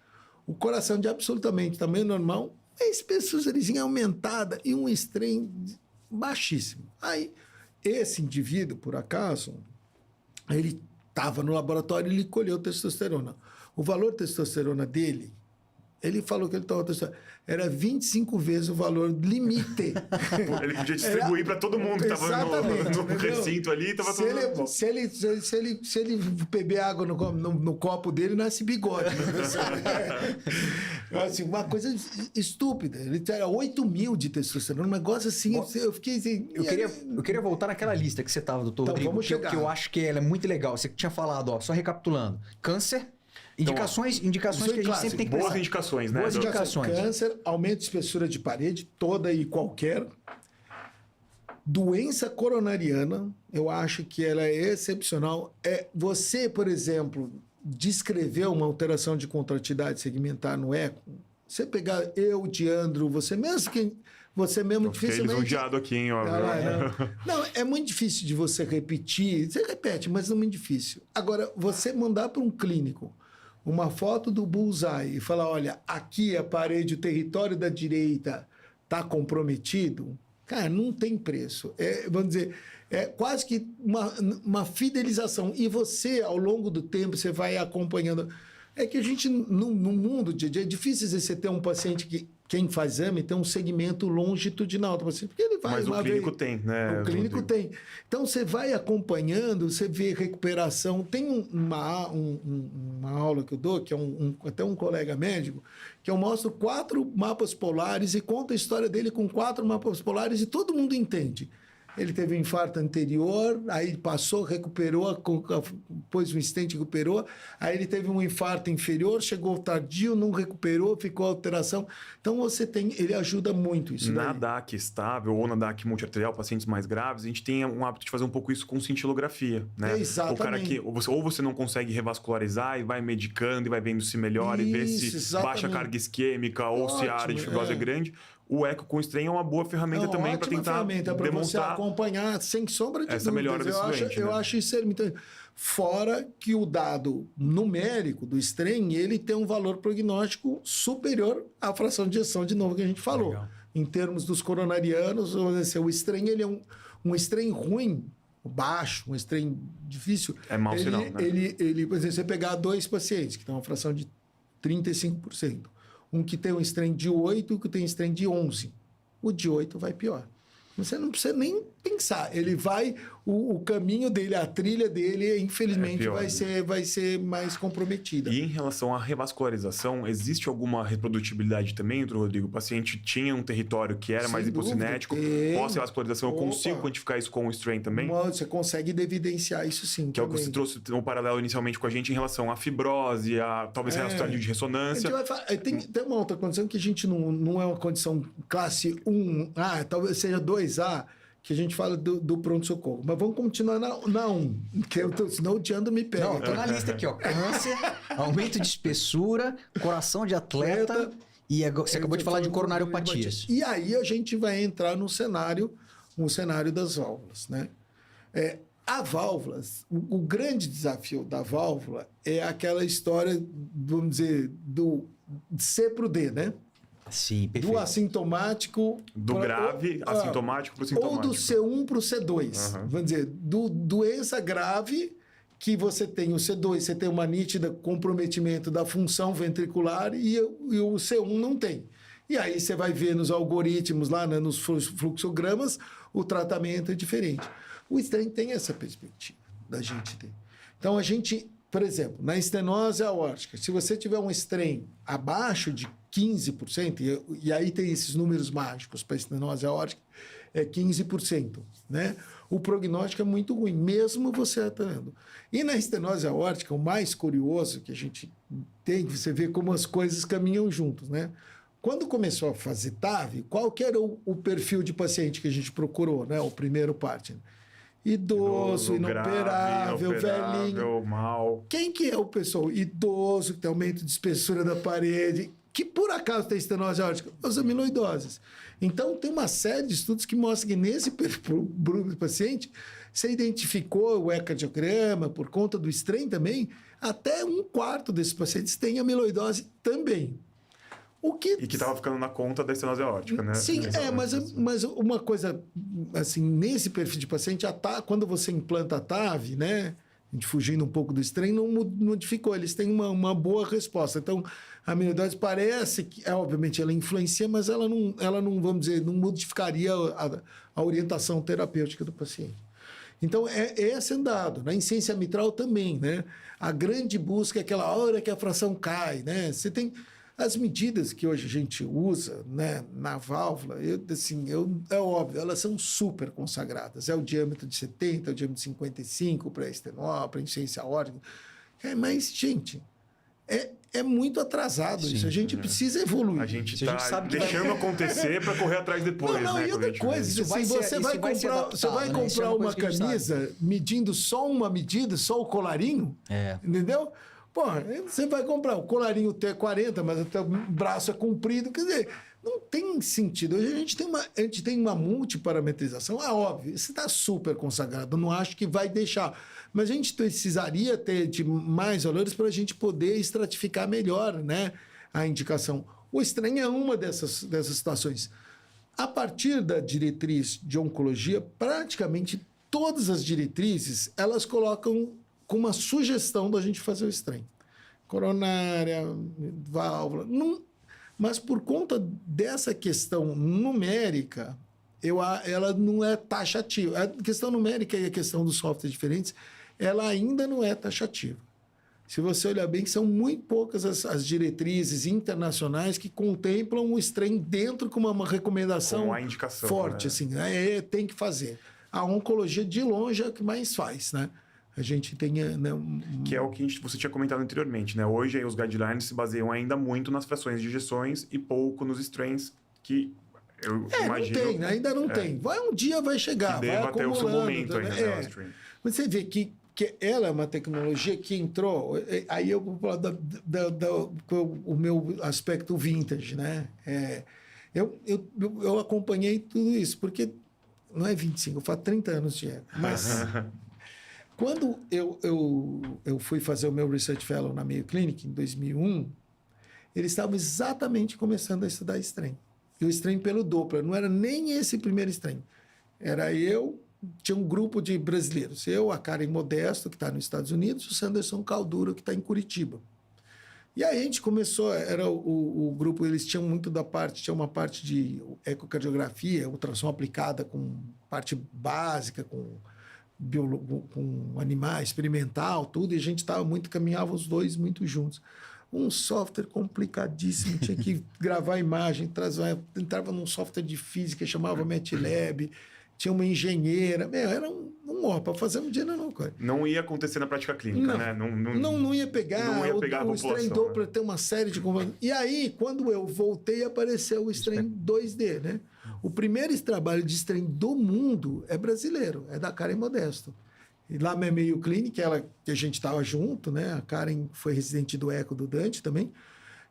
O coração de absolutamente tamanho normal, a espessurazinha aumentada e um strain baixíssimo. Aí, esse indivíduo, por acaso, ele estava no laboratório e ele colheu testosterona. O valor de testosterona dele, ele falou que ele estava testosterona, era 25 vezes o valor limite. Ele podia distribuir para todo mundo que estava no recinto ali. Tava se ele beber água no copo dele, nasce bigode. Assim, uma coisa estúpida. Ele tinha 8.000 de testosterona, um negócio assim. Eu fiquei assim... Eu queria voltar naquela lista que você estava, doutor Rodrigo, que eu acho que ela é muito legal. Você tinha falado, só recapitulando. Câncer... Indicações que a gente sempre tem que boas indicações, né? Boas indicações. Câncer, aumento de espessura de parede, toda e qualquer. Doença coronariana, eu acho que ela é excepcional. Você, por exemplo, descrever uma alteração de contratividade segmentar no eco, você pegar eu, Diandro, você mesmo, dificilmente... lisonjeado aqui, hein? Não, é muito difícil de você repetir. Você repete, mas não é muito difícil. Agora, você mandar para um clínico uma foto do bullseye e falar, olha, aqui a parede, o território da direita está comprometido, cara, não tem preço. Vamos dizer, é quase que uma fidelização. E você, ao longo do tempo, você vai acompanhando. É que a gente, no mundo, é difícil você ter um paciente que, quem faz exame, tem um segmento longitudinal do paciente, porque ele vai Mas o clínico tem, né? O clínico tem. Então, você vai acompanhando, você vê recuperação. Tem uma aula que eu dou, que é até um colega médico, que eu mostro 4 mapas polares e conto a história dele com 4 mapas polares e todo mundo entende. Ele teve um infarto anterior, aí passou, recuperou, pôs um stent, recuperou. Aí ele teve um infarto inferior, chegou tardio, não recuperou, ficou alteração. Então ele ajuda muito isso. Na DAC estável ou na DAC multiarterial, pacientes mais graves, a gente tem um hábito de fazer um pouco isso com cintilografia, né? Exatamente. O cara que ou você não consegue revascularizar e vai medicando e vai vendo se melhora e vê se baixa a carga isquêmica ou se a área de fibrose é grande. O eco com strain é uma boa ferramenta também para tentar demonstrar... Você acompanhar sem sombra de essa melhora desse doente. Eu acho isso muito... Fora que o dado numérico do strain, ele tem um valor prognóstico superior à fração de ejeção, de novo, que a gente falou. Legal. Em termos dos coronarianos, o strain, ele é um strain ruim, baixo, um strain difícil. É mau sinal, né? Por exemplo, você pegar 2 pacientes que têm uma fração de 35%, um que tem um strain de 8 e um que tem um strain de 11. O de 8 vai pior. Você não precisa nem pensar. Ele vai... O caminho dele, a trilha dele, infelizmente, vai ser mais comprometida. E em relação à revascularização, existe alguma reprodutibilidade também, doutor Rodrigo? O paciente tinha um território que era mais hipocinético. Pós-revascularização, eu consigo quantificar isso com o strain também? Você consegue evidenciar isso sim. Que também. É o que você trouxe um paralelo inicialmente com a gente em relação à fibrose, talvez relatório de ressonância. Tem uma outra condição que a gente não é uma condição classe 1A, talvez seja 2A, que a gente fala do pronto-socorro. Mas vamos continuar na 1, senão o Tiandro me pega. Não, tô na lista aqui, ó. Câncer, aumento de espessura, coração de atleta E agora, você acabou de falar de coronariopatias. E aí a gente vai entrar no cenário das válvulas, né? A válvulas, o grande desafio da válvula é aquela história, vamos dizer, do C para o D, né? Sim, perfeito. Do assintomático... Do grave, assintomático para o sintomático. Ou do C1 para o C2. Vamos dizer, do doença grave, que você tem o C2, você tem uma nítida comprometimento da função ventricular e o C1 não tem. E aí você vai ver nos algoritmos, lá, né, nos fluxogramas, o tratamento é diferente. O estranho tem essa perspectiva da gente ter. Então, a gente, por exemplo, na estenose aórtica, se você tiver um strain abaixo de 15%, e aí tem esses números mágicos para a estenose aórtica, é 15%, né? O prognóstico é muito ruim, mesmo você atendendo. E na estenose aórtica, o mais curioso que a gente tem, você vê como as coisas caminham juntos, né? Quando começou a fazer TAV, qual que era o perfil de paciente que a gente procurou, né? O primeiro partner. Idoso, inoperável, velhinho. Mal. Quem que é o pessoal? Idoso, que tem aumento de espessura da parede, que por acaso tem estenose aórtica? Os amiloidoses. Então, tem uma série de estudos que mostram que nesse grupo de paciente, você identificou o ecocardiograma, por conta do strain também, até 1/4 desses pacientes tem amiloidose também. E que estava ficando na conta da estenose aórtica, né? Sim, mas uma coisa, assim, nesse perfil de paciente, quando você implanta a TAV, né? A gente fugindo um pouco do strain, não modificou, eles têm uma boa resposta. Então, a amiloidose parece que, obviamente, ela influencia, mas ela não, vamos dizer, não modificaria a orientação terapêutica do paciente. Então, esse é um dado. Na insuficiência mitral também, né? A grande busca é aquela hora que a fração cai, né? Você tem... As medidas que hoje a gente usa, né, na válvula, é óbvio, elas são super consagradas. É o diâmetro de 70, é o diâmetro de 55 para estenose, para insuficiência aórtica. Mas, gente, é muito atrasado isso. A gente precisa evoluir. A gente está deixando acontecer para correr atrás depois. Não, e outra coisa, você vai comprar uma camisa medindo só uma medida, só o colarinho, entendeu? Pô, você vai comprar o colarinho T40, mas até o braço é comprido. Quer dizer, não tem sentido. Hoje a gente tem uma multiparametrização. Óbvio, isso está super consagrado. Eu não acho que vai deixar. Mas a gente precisaria ter de mais valores para a gente poder estratificar melhor, né, a indicação. O strain é uma dessas situações. A partir da diretriz de oncologia, praticamente todas as diretrizes, elas colocam com uma sugestão da gente fazer o strain. Coronária, válvula. Mas por conta dessa questão numérica, ela não é taxativa. A questão numérica e a questão dos softwares diferentes, ela ainda não é taxativa. Se você olhar bem, são muito poucas as diretrizes internacionais que contemplam o strain dentro com uma recomendação com a indicação, forte. Né? Assim, tem que fazer. A oncologia, de longe, é o que mais faz, né? A gente tem... Né, que é o que você tinha comentado anteriormente, né? Hoje aí, os guidelines se baseiam ainda muito nas frações de injeções e pouco nos strains que eu imagino... ainda não tem. Um dia vai chegar, que vai ter o seu momento né? ainda, né? Strain. Você vê que ela é uma tecnologia que entrou... Aí eu vou falar o meu aspecto vintage, né? Eu acompanhei tudo isso, porque não é 25, eu faço 30 anos de época, mas... Quando eu fui fazer o meu Research Fellow na Mayo Clinic, em 2001, eles estavam exatamente começando a estudar strain. E o strain pelo Doppler, não era nem esse primeiro strain. Tinha um grupo de brasileiros. A Karen Modesto, que está nos Estados Unidos, e o Sanderson Calduro, que está em Curitiba. E aí a gente começou, era o grupo, eles tinham muito tinha uma parte de ecocardiografia, ultrassom aplicada com parte básica, com animais, experimental, tudo, e a gente caminhava os dois muito juntos. Um software complicadíssimo, tinha que gravar a imagem, entrava num software de física, chamava MATLAB, tinha uma engenheira, era um para fazer um dia não, cara. Não ia acontecer na prática clínica, né? Não ia pegar. Não ia pegar o strain Doppler, tem uma série de... E aí, quando eu voltei, apareceu o strain 2D, né? O primeiro trabalho de strain do mundo é brasileiro, é da Karen Modesto. E lá na Mayo Clinic, que a gente estava junto, né? A Karen foi residente do Eco do Dante também.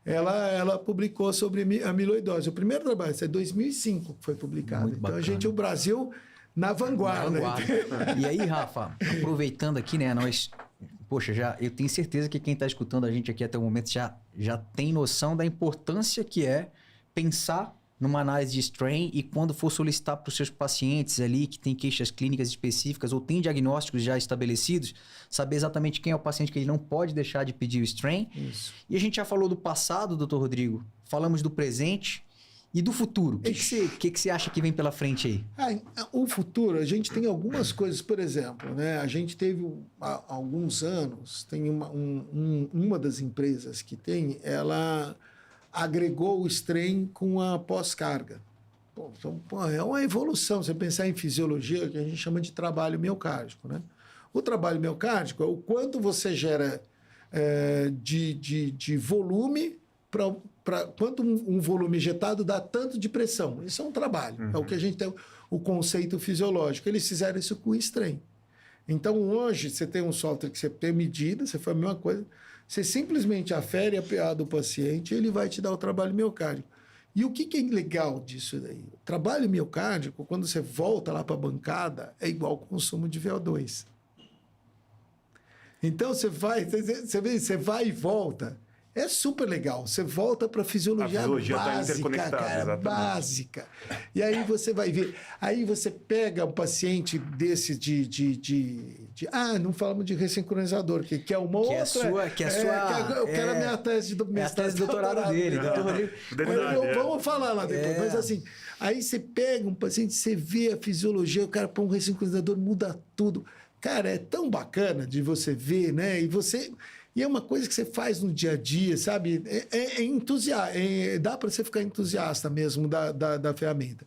ela publicou sobre a amiloidose. O primeiro trabalho, isso é 2005 que foi publicado. Muito então, bacana. o Brasil na vanguarda. E aí, Rafa, aproveitando aqui, né, poxa, eu tenho certeza que quem está escutando a gente aqui até o momento já tem noção da importância que é pensar numa análise de strain e quando for solicitar para os seus pacientes ali que tem queixas clínicas específicas ou tem diagnósticos já estabelecidos, saber exatamente quem é o paciente que ele não pode deixar de pedir o strain. Isso. E a gente já falou do passado, doutor Rodrigo, falamos do presente e do futuro. O que você acha que vem pela frente aí? O futuro, a gente tem algumas coisas, por exemplo, né? A gente teve há alguns anos, tem uma das empresas que tem, ela agregou o strain com a pós-carga. Então, é uma evolução. Você pensar em fisiologia, que a gente chama de trabalho miocárdico, né? O trabalho miocárdico é o quanto você gera de volume para quanto um volume injetado dá tanto de pressão. Isso é um trabalho. É o que a gente tem, o conceito fisiológico. Eles fizeram isso com o strain. Então, hoje, você tem um software que você tem medida, você faz a mesma coisa, você simplesmente afere a PA do paciente e ele vai te dar o trabalho miocárdico. E o que é legal disso daí? O trabalho miocárdico, quando você volta lá para a bancada, é igual ao consumo de VO2. Então, você vai e volta. É super legal. Você volta para a fisiologia básica, cara, básica. E aí você vai ver. Aí você pega um paciente desse não falamos de ressincronizador, que é uma outra. Eu quero a minha tese do mestrado. É a tese de doutorado dele. Vamos falar lá depois. Mas assim, aí você pega um paciente, você vê a fisiologia, o cara põe um ressincronizador, muda tudo. Cara, é tão bacana de você ver, né? E é uma coisa que você faz no dia a dia, sabe? Dá para você ficar entusiasta mesmo da ferramenta.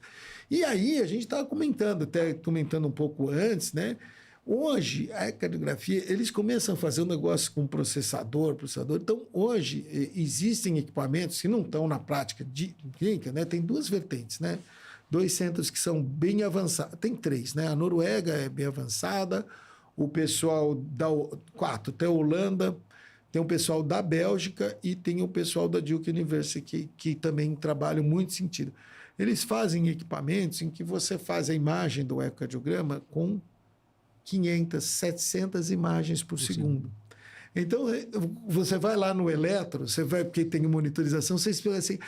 E aí, a gente estava comentando um pouco antes, né? Hoje, a ecocardiografia, eles começam a fazer um negócio com processador. Então, hoje, existem equipamentos que não estão na prática de clínica, né? Tem duas vertentes, né? 2 centros que são bem avançados. Tem 3, né? A Noruega é bem avançada, o pessoal 4, tem a Holanda, tem o pessoal da Bélgica e tem o pessoal da Duke University, que também trabalham muito sentido. Eles fazem equipamentos em que você faz a imagem do ecocardiograma com 500, 700 imagens por segundo. Então, você vai lá no eletro, porque tem monitorização, você espera assim,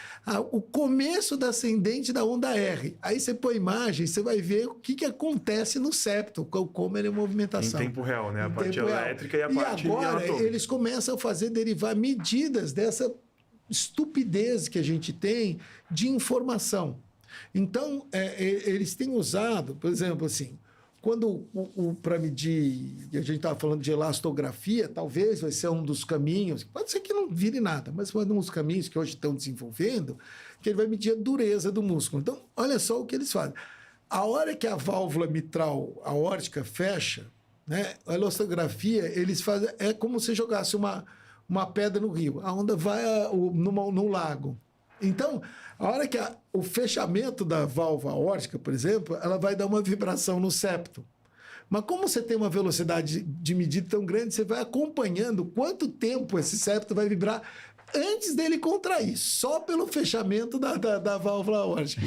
o começo da ascendente da onda R. Aí você põe imagem, você vai ver o que acontece no septo, como ele é movimentação. Em tempo real, né? A parte elétrica e a parte... E agora, eles começam a derivar medidas dessa estupidez que a gente tem de informação. Então, eles têm usado, por exemplo, assim... Quando para medir, a gente estava falando de elastografia, talvez vai ser um dos caminhos, pode ser que não vire nada, mas um dos caminhos que hoje estão desenvolvendo, que ele vai medir a dureza do músculo. Então, olha só o que eles fazem. A hora que a válvula mitral aórtica fecha, né, a elastografia, eles fazem, é como se jogasse uma pedra no rio. A onda vai no lago. Então, a hora que o fechamento da válvula aórtica, por exemplo, ela vai dar uma vibração no septo. Mas como você tem uma velocidade de medida tão grande, você vai acompanhando quanto tempo esse septo vai vibrar antes dele contrair, só pelo fechamento da válvula aórtica.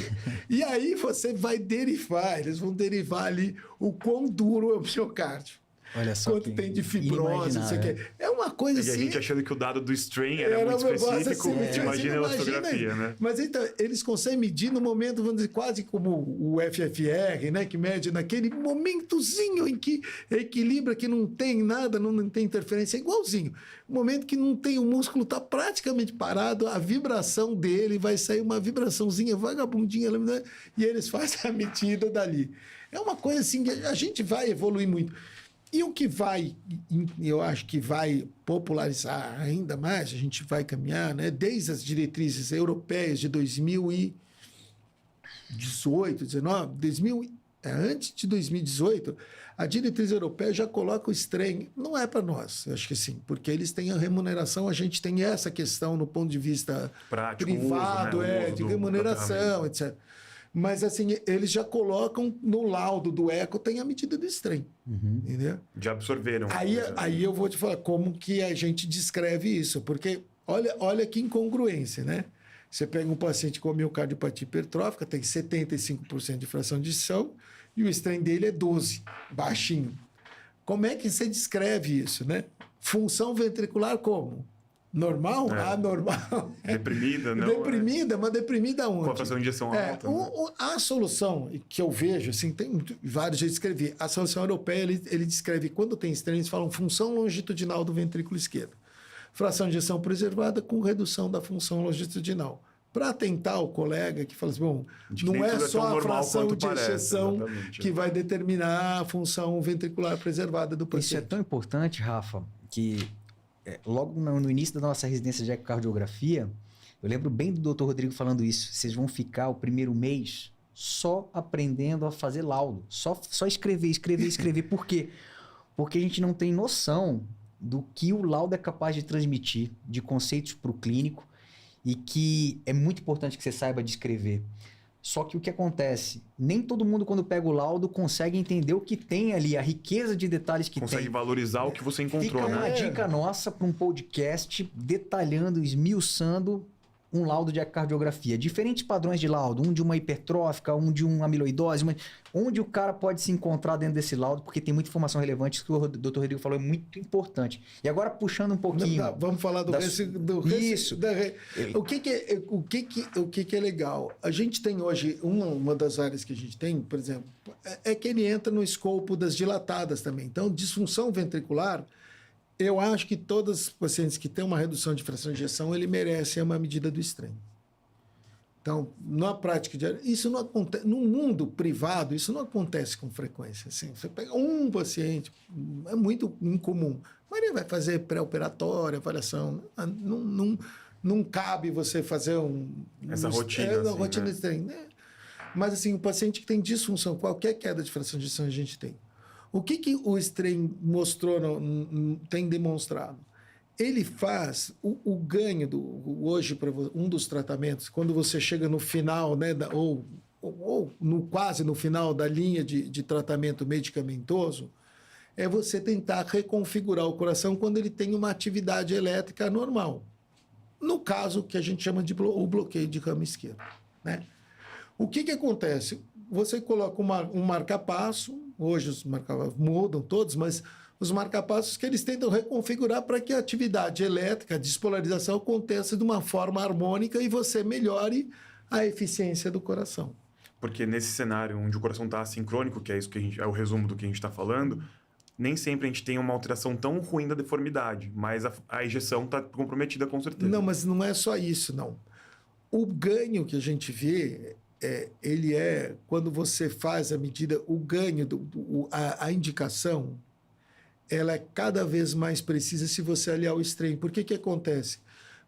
E aí você vai derivar, eles vão derivar ali o quão duro é o miocárdio. Olha só quanto tem de fibrose, não sei o quê. É uma coisa assim... E a gente achando que o dado do strain era muito específico, imagina a elastografia, né? Mas então, eles conseguem medir no momento, vamos dizer, quase como o FFR, né? Que mede naquele momentozinho em que equilibra, que não tem nada, não tem interferência, é igualzinho. O momento que não tem, o músculo está praticamente parado, a vibração dele vai sair uma vibraçãozinha vagabundinha, né? E eles fazem a medida dali. É uma coisa assim, que a gente vai evoluir muito. E o que eu acho que vai popularizar ainda mais, a gente vai caminhar, né? Desde as diretrizes europeias de 2018, 19, antes de 2018, a diretriz europeia já coloca o strain. Não é para nós, eu acho que sim, porque eles têm a remuneração, a gente tem essa questão no ponto de vista prático, privado, uso, né? De remuneração, etc. Mas, assim, eles já colocam no laudo do eco, tem a medida do strain. Entendeu? Já absorveram. Aí eu vou te falar como que a gente descreve isso. Porque Olha que incongruência, né? Você pega um paciente com miocardiopatia hipertrófica, tem 75% de fração de ejeção e o strain dele é 12, baixinho. Como é que você descreve isso, né? Função ventricular como? Normal? Anormal? Deprimida, não? Deprimida, mas deprimida onde? Com a fração de injeção alta. A solução que eu vejo, assim, tem vários jeitos de escrever. A solução europeia, ele descreve, quando tem strain, eles falam função longitudinal do ventrículo esquerdo. Fração de injeção preservada com redução da função longitudinal. Para tentar o colega que fala assim, bom, não é só a fração de ejeção que vai determinar a função ventricular preservada do paciente. Isso é tão importante, Rafa, que logo no início da nossa residência de ecocardiografia, eu lembro bem do Dr. Rodrigo falando isso. Vocês vão ficar o primeiro mês só aprendendo a fazer laudo. Só escrever. Por quê? Porque a gente não tem noção do que o laudo é capaz de transmitir, de conceitos para o clínico, e que é muito importante que você saiba descrever. Só que o que acontece? Nem todo mundo, quando pega o laudo, consegue entender o que tem ali, a riqueza de detalhes que consegue tem. valorizar o que você encontrou, Fica uma dica nossa para um podcast detalhando, esmiuçando um laudo de ecocardiografia. Diferentes padrões de laudo, um de uma hipertrófica, um de uma amiloidose, onde o cara pode se encontrar dentro desse laudo, porque tem muita informação relevante, isso que o Dr. Rodrigo falou, é muito importante. E agora, puxando um pouquinho... Vamos falar do Isso. O que é legal? A gente tem hoje, uma das áreas que a gente tem, por exemplo, é que ele entra no escopo das dilatadas também. Então, disfunção ventricular... Eu acho que todos os pacientes que têm uma redução de fração de ejeção, ele merece uma medida do strain. Então, na prática diária, isso não acontece. No mundo privado, isso não acontece com frequência. Assim, você pega um paciente, é muito incomum, mas ele vai fazer pré-operatória, avaliação. Não cabe você fazer essa rotina. Rotina de strain. Né? Mas, assim, o paciente que tem disfunção, qualquer queda de fração de ejeção a gente tem. O que o strain mostrou, tem demonstrado? Ele faz o ganho, hoje, um dos tratamentos, quando você chega no final, né, ou quase no final da linha de tratamento medicamentoso, é você tentar reconfigurar o coração quando ele tem uma atividade elétrica normal. No caso que a gente chama de o bloqueio de ramo esquerdo. Né? O que acontece? Você coloca um marca-passo. Hoje os marca-passos mudam todos, mas os marca-passos que eles tentam reconfigurar para que a atividade elétrica, a despolarização, aconteça de uma forma harmônica e você melhore a eficiência do coração. Porque nesse cenário onde o coração está assincrônico, que é isso que é o resumo do que a gente está falando, nem sempre a gente tem uma alteração tão ruim da deformidade, mas a ejeção está comprometida com certeza. Não, mas não é só isso, não. O ganho que a gente vê... ele é, quando você faz a medida, o ganho, a indicação, ela é cada vez mais precisa se você aliar o strain. Por que acontece?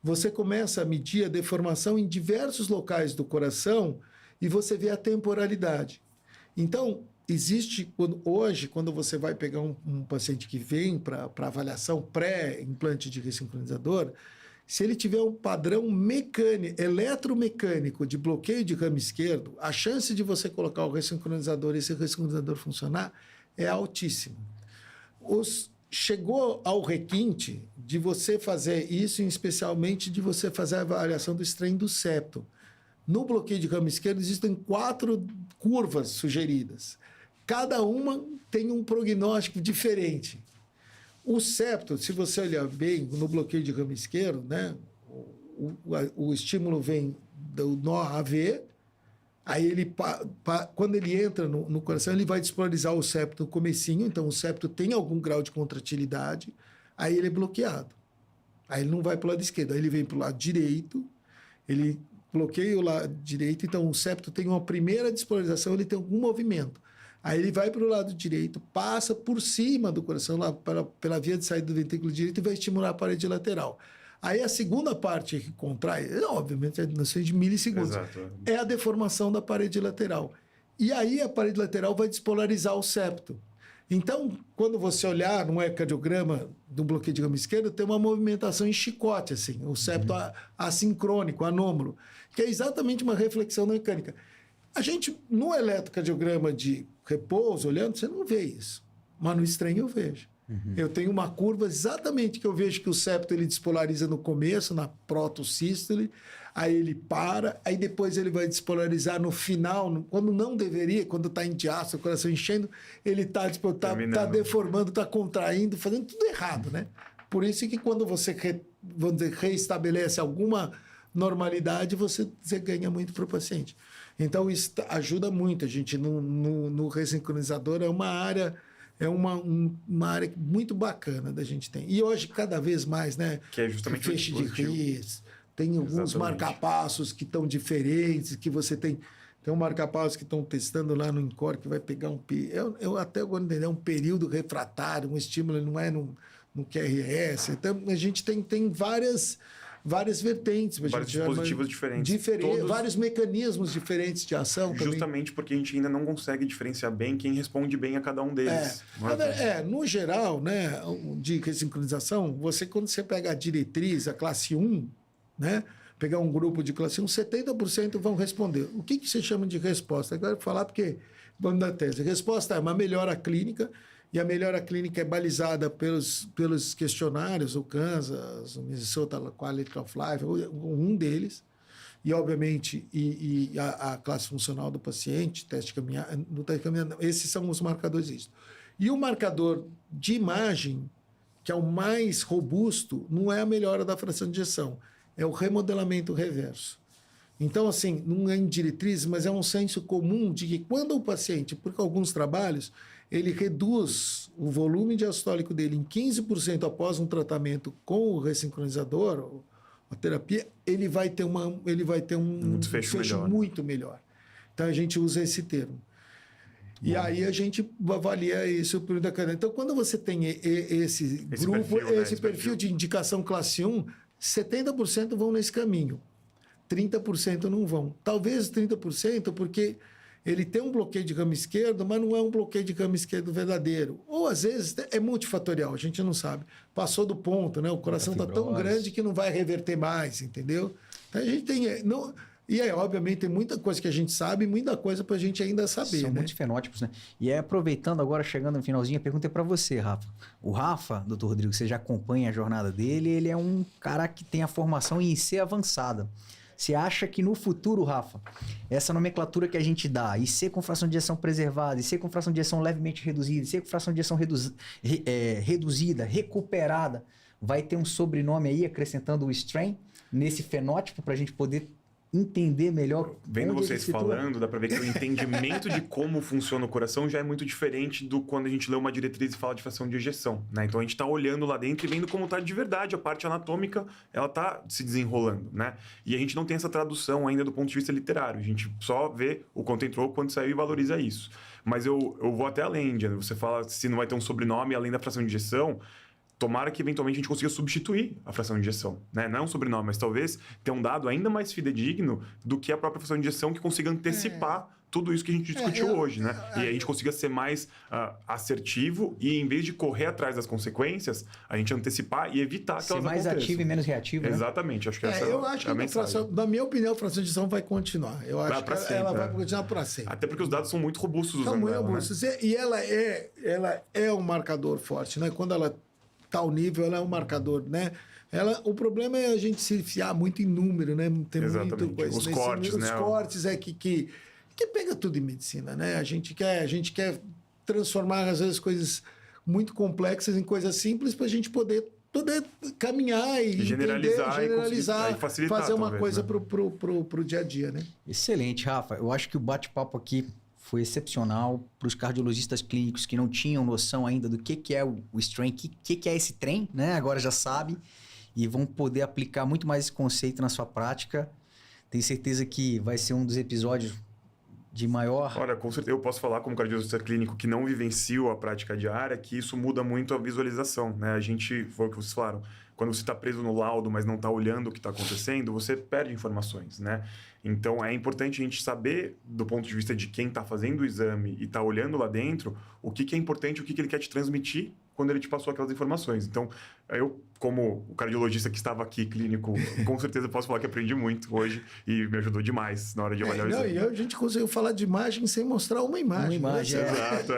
Você começa a medir a deformação em diversos locais do coração e você vê a temporalidade. Então, existe, hoje, quando você vai pegar um paciente que vem para avaliação pré-implante de ressincronizador, se ele tiver um padrão eletromecânico de bloqueio de ramo esquerdo, a chance de você colocar o ressincronizador e esse ressincronizador funcionar é altíssima. Chegou ao requinte de você fazer isso, especialmente de você fazer a avaliação do strain do septo. No bloqueio de ramo esquerdo existem 4 curvas sugeridas. Cada uma tem um prognóstico diferente. O septo, se você olhar bem no bloqueio de ramo esquerdo, né, o estímulo vem do nó AV, aí quando ele entra no coração, ele vai despolarizar o septo no comecinho, então o septo tem algum grau de contratilidade, aí ele é bloqueado. Aí ele não vai para o lado esquerdo, aí ele vem para o lado direito, ele bloqueia o lado direito, então o septo tem uma primeira despolarização, ele tem algum movimento. Aí ele vai para o lado direito, passa por cima do coração, lá pela via de saída do ventrículo direito e vai estimular a parede lateral. Aí a segunda parte que contrai, obviamente, é de milissegundos, Exato. É a deformação da parede lateral. E aí a parede lateral vai despolarizar o septo. Então, quando você olhar num ecocardiograma do bloqueio de ramo esquerdo, tem uma movimentação em chicote, assim, o septo assincrônico, anômalo, que é exatamente uma reflexão mecânica. A gente, no eletrocardiograma de repouso, olhando, você não vê isso. Mas no strain eu vejo. Eu tenho uma curva exatamente que eu vejo que o septo ele despolariza no começo, na protosístole, aí ele para, aí depois ele vai despolarizar no final, quando não deveria, quando está em diástole, o coração enchendo, ele está tá deformando, está contraindo, fazendo tudo errado, né? Por isso que quando você vamos dizer, reestabelece alguma normalidade, você ganha muito para o paciente. Então, isso ajuda muito. A gente, no ressincronizador, é uma área... É uma área muito bacana da gente ter. E hoje, cada vez mais, né? Que é justamente feixe de Ries, tem alguns marcapassos que estão diferentes, que você tem... Tem um marcapassos que estão testando lá no INCOR, que vai pegar eu até agora entender, um período refratário, um estímulo, não é no QRS. Então, a gente tem várias vertentes. Vários dispositivos diferentes. Todos... Vários mecanismos diferentes de ação. Justamente porque a gente ainda não consegue diferenciar bem quem responde bem a cada um deles. No geral, né, de ressincronização, quando você pega a diretriz, a classe 1, né, pegar um grupo de classe 1, 70% vão responder. O que você chama de resposta? Agora eu vou falar porque vamos dar tese. Resposta é uma melhora clínica, e a melhora clínica é balizada pelos questionários, o Kansas, o Minnesota Quality of Life, um deles, e, obviamente, a classe funcional do paciente, teste de caminhada, esses são os marcadores disso. E o marcador de imagem, que é o mais robusto, não é a melhora da fração de ejeção, é o remodelamento reverso. Então, assim, não é em diretriz, mas é um senso comum de que quando o paciente, por alguns trabalhos, ele reduz o volume diastólico dele em 15% após um tratamento com o ressincronizador, a terapia, ele vai ter um desfecho muito melhor. Então, a gente usa esse termo. E aí a gente avalia isso por da cadência. Então, quando você tem esse perfil de indicação classe 1, 70% vão nesse caminho. 30% não vão. Talvez 30% porque ele tem um bloqueio de ramo esquerdo, mas não é um bloqueio de ramo esquerdo verdadeiro. Ou, às vezes, é multifatorial, a gente não sabe. Passou do ponto, né? O coração está tão grande que não vai reverter mais, entendeu? Então, a gente tem... E aí, obviamente, tem muita coisa que a gente sabe e muita coisa para a gente ainda saber. São muitos fenótipos, né? E aí, aproveitando agora, chegando no finalzinho, a pergunta é para você, Rafa. O Rafa, doutor Rodrigo, você já acompanha a jornada dele, ele é um cara que tem a formação em IC avançada. Você acha que no futuro, Rafa, essa nomenclatura que a gente dá, IC com fração de ejeção preservada, IC com fração de ejeção levemente reduzida, IC com fração de ejeção reduzida, recuperada, vai ter um sobrenome aí acrescentando o strain nesse fenótipo para a gente poder entender melhor. Vendo vocês falando, dá para ver que o entendimento de como funciona o coração já é muito diferente do quando a gente lê uma diretriz e fala de fração de ejeção, né? Então a gente está olhando lá dentro e vendo como está de verdade a parte anatômica, ela está se desenrolando, né? E a gente não tem essa tradução ainda do ponto de vista literário, a gente só vê o quanto entrou, quanto saiu e valoriza isso. Mas eu vou até além, Diana. Você fala se não vai ter um sobrenome além da fração de ejeção. Tomara que eventualmente a gente consiga substituir a fração de injeção, né? Não é um sobrenome, mas talvez ter um dado ainda mais fidedigno do que a própria fração de injeção que consiga antecipar tudo isso que a gente discutiu hoje, né? E a gente consiga ser mais assertivo e, em vez de correr atrás das consequências, a gente antecipar e evitar que elas aconteçam. Ser mais ativo e menos reativo, né? Exatamente. Acho que essa eu acho é a que mensagem. na minha opinião, a fração de injeção vai continuar. Eu acho que ela vai continuar para sempre. Até porque os dados são muito robustos usando são muito robustos. Né? E ela é um marcador forte, né? Quando ela tal nível, ela é um marcador, né? O problema é a gente se fiar muito em número, né? Tem exatamente. Muito coisa. Os cortes, né? Os cortes é que pega tudo em medicina, né? A gente quer transformar, às vezes, coisas muito complexas em coisas simples para a gente poder caminhar e generalizar e facilitar, fazer uma talvez, coisa né? pro dia a dia, né? Excelente, Rafa. Eu acho que o bate-papo aqui foi excepcional para os cardiologistas clínicos que não tinham noção ainda do que é o strain, o que é esse trem, né? Agora já sabe e vão poder aplicar muito mais esse conceito na sua prática. Tenho certeza que vai ser um dos episódios de maior... Olha, com certeza eu posso falar como cardiologista clínico que não vivencio a prática diária, que isso muda muito a visualização, né? A gente, foi o que vocês falaram, quando você está preso no laudo, mas não está olhando o que está acontecendo, você perde informações, né? Então, é importante a gente saber, do ponto de vista de quem está fazendo o exame e está olhando lá dentro, o que é importante, o que ele quer te transmitir quando ele te passou aquelas informações. Então, eu, como o cardiologista que estava aqui, clínico, com certeza posso falar que aprendi muito hoje e me ajudou demais na hora de avaliar o exame. E a gente conseguiu falar de imagem sem mostrar uma imagem. Uma imagem, Exato.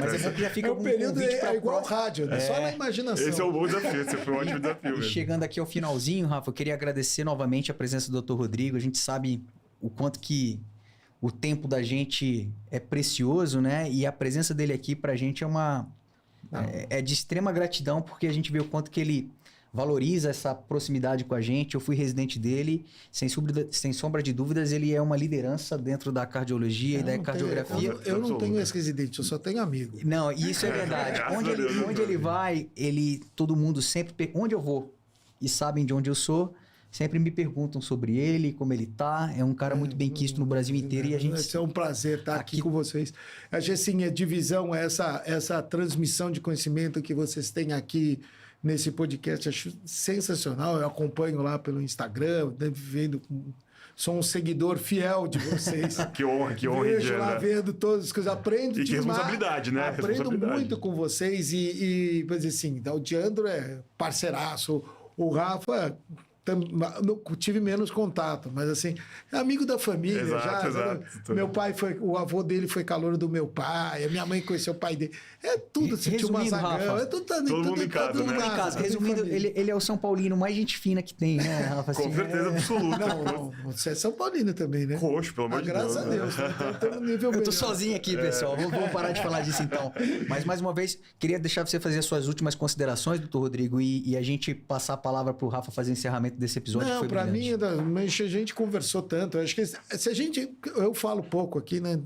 Mas é porque já fica o período é igual rádio, né? Só na imaginação. Esse é um bom desafio, esse foi um ótimo desafio mesmo. E chegando aqui ao finalzinho, Rafa, eu queria agradecer novamente a presença do Dr. Rodrigo. A gente sabe o quanto que o tempo da gente é precioso, né? E a presença dele aqui pra gente é de extrema gratidão, porque a gente vê o quanto que ele valoriza essa proximidade com a gente. Eu fui residente dele, sem sombra de dúvidas, ele é uma liderança dentro da cardiologia e da cardiografia. Eu não tenho esse residente, eu só tenho amigo. Não, isso é verdade. Onde ele vai, todo mundo sempre... Onde eu vou e sabem de onde eu sou, sempre me perguntam sobre ele, como ele tá. É um cara muito bem quisto no Brasil inteiro e a gente... É um prazer estar aqui com vocês. Acho que assim, a divisão, essa transmissão de conhecimento que vocês têm aqui nesse podcast, acho sensacional. Eu acompanho lá pelo Instagram, sou um seguidor fiel de vocês. Que honra. Vejo lá, vendo todas as coisas, aprendo demais. E que responsabilidade, né? Aprendo muito com vocês e assim, o Diandro é parceiraço, o Rafa... tive menos contato, mas assim, é amigo da família. Exato. Meu pai o avô dele foi calouro do meu pai, a minha mãe conheceu o pai dele. É tudo, sentiu uma Zagão. Todo mundo em casa. Resumindo, ele é o São Paulino mais gente fina que tem, né, Rafa? Com certeza absoluta. Não, você é São Paulino também, né? Roxo, pelo amor de Deus. Graças a Deus. Eu tô sozinho aqui, pessoal. Vou parar de falar disso então. Mas, mais uma vez, queria deixar você fazer as suas últimas considerações, doutor Rodrigo, e a gente passar a palavra pro Rafa fazer o encerramento desse episódio. Não, para mim, mas a gente conversou tanto. Acho que se a gente... Eu falo pouco aqui, né?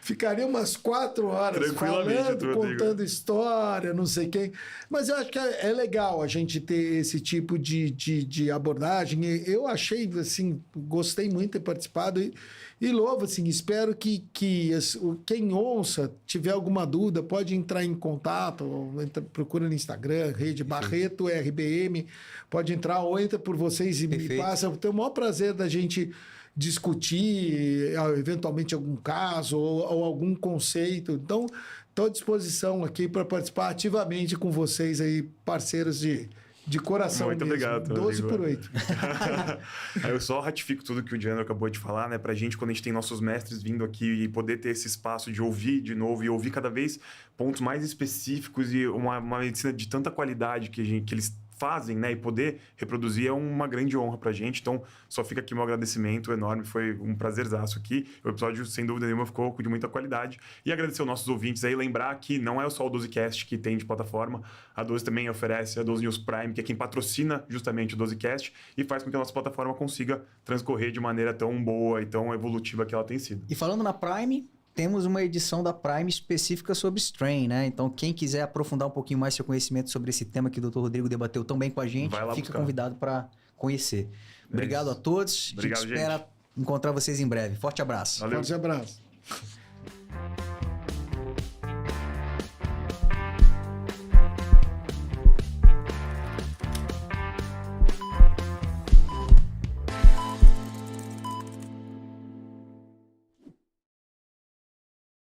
Ficaria umas 4 horas falando, contando história, não sei quem. Mas eu acho que é legal a gente ter esse tipo de abordagem. Eu achei, assim, gostei muito de ter participado e louvo, assim, espero que quem ouça, tiver alguma dúvida, pode entrar em contato, procura no Instagram, Rede Barreto RBM, pode entrar ou entra por vocês e me passa. Eu tenho o maior prazer da gente discutir, eventualmente, algum caso ou algum conceito. Então, estou à disposição aqui para participar ativamente com vocês aí, parceiros de coração. Muito mesmo. obrigado. 12 por 8. Eu só ratifico tudo que o Diandro acabou de falar, né? Pra gente, quando a gente tem nossos mestres vindo aqui e poder ter esse espaço de ouvir de novo e ouvir cada vez pontos mais específicos e uma medicina de tanta qualidade que eles fazem, né? E poder reproduzir é uma grande honra pra gente. Então, só fica aqui meu agradecimento enorme. Foi um prazerzaço aqui. O episódio, sem dúvida nenhuma, ficou de muita qualidade. E agradecer aos nossos ouvintes aí. Lembrar que não é só o 12Cast que tem de plataforma. A 12 também oferece a 12 News Prime, que é quem patrocina justamente o 12Cast e faz com que a nossa plataforma consiga transcorrer de maneira tão boa e tão evolutiva que ela tem sido. E falando na Prime... Temos uma edição da Prime específica sobre strain, né? Então, quem quiser aprofundar um pouquinho mais seu conhecimento sobre esse tema que o Dr. Rodrigo debateu tão bem com a gente, fica convidado para conhecer. Obrigado a todos. Obrigado, a gente espera encontrar vocês em breve. Forte abraço. Valeu. Forte abraço.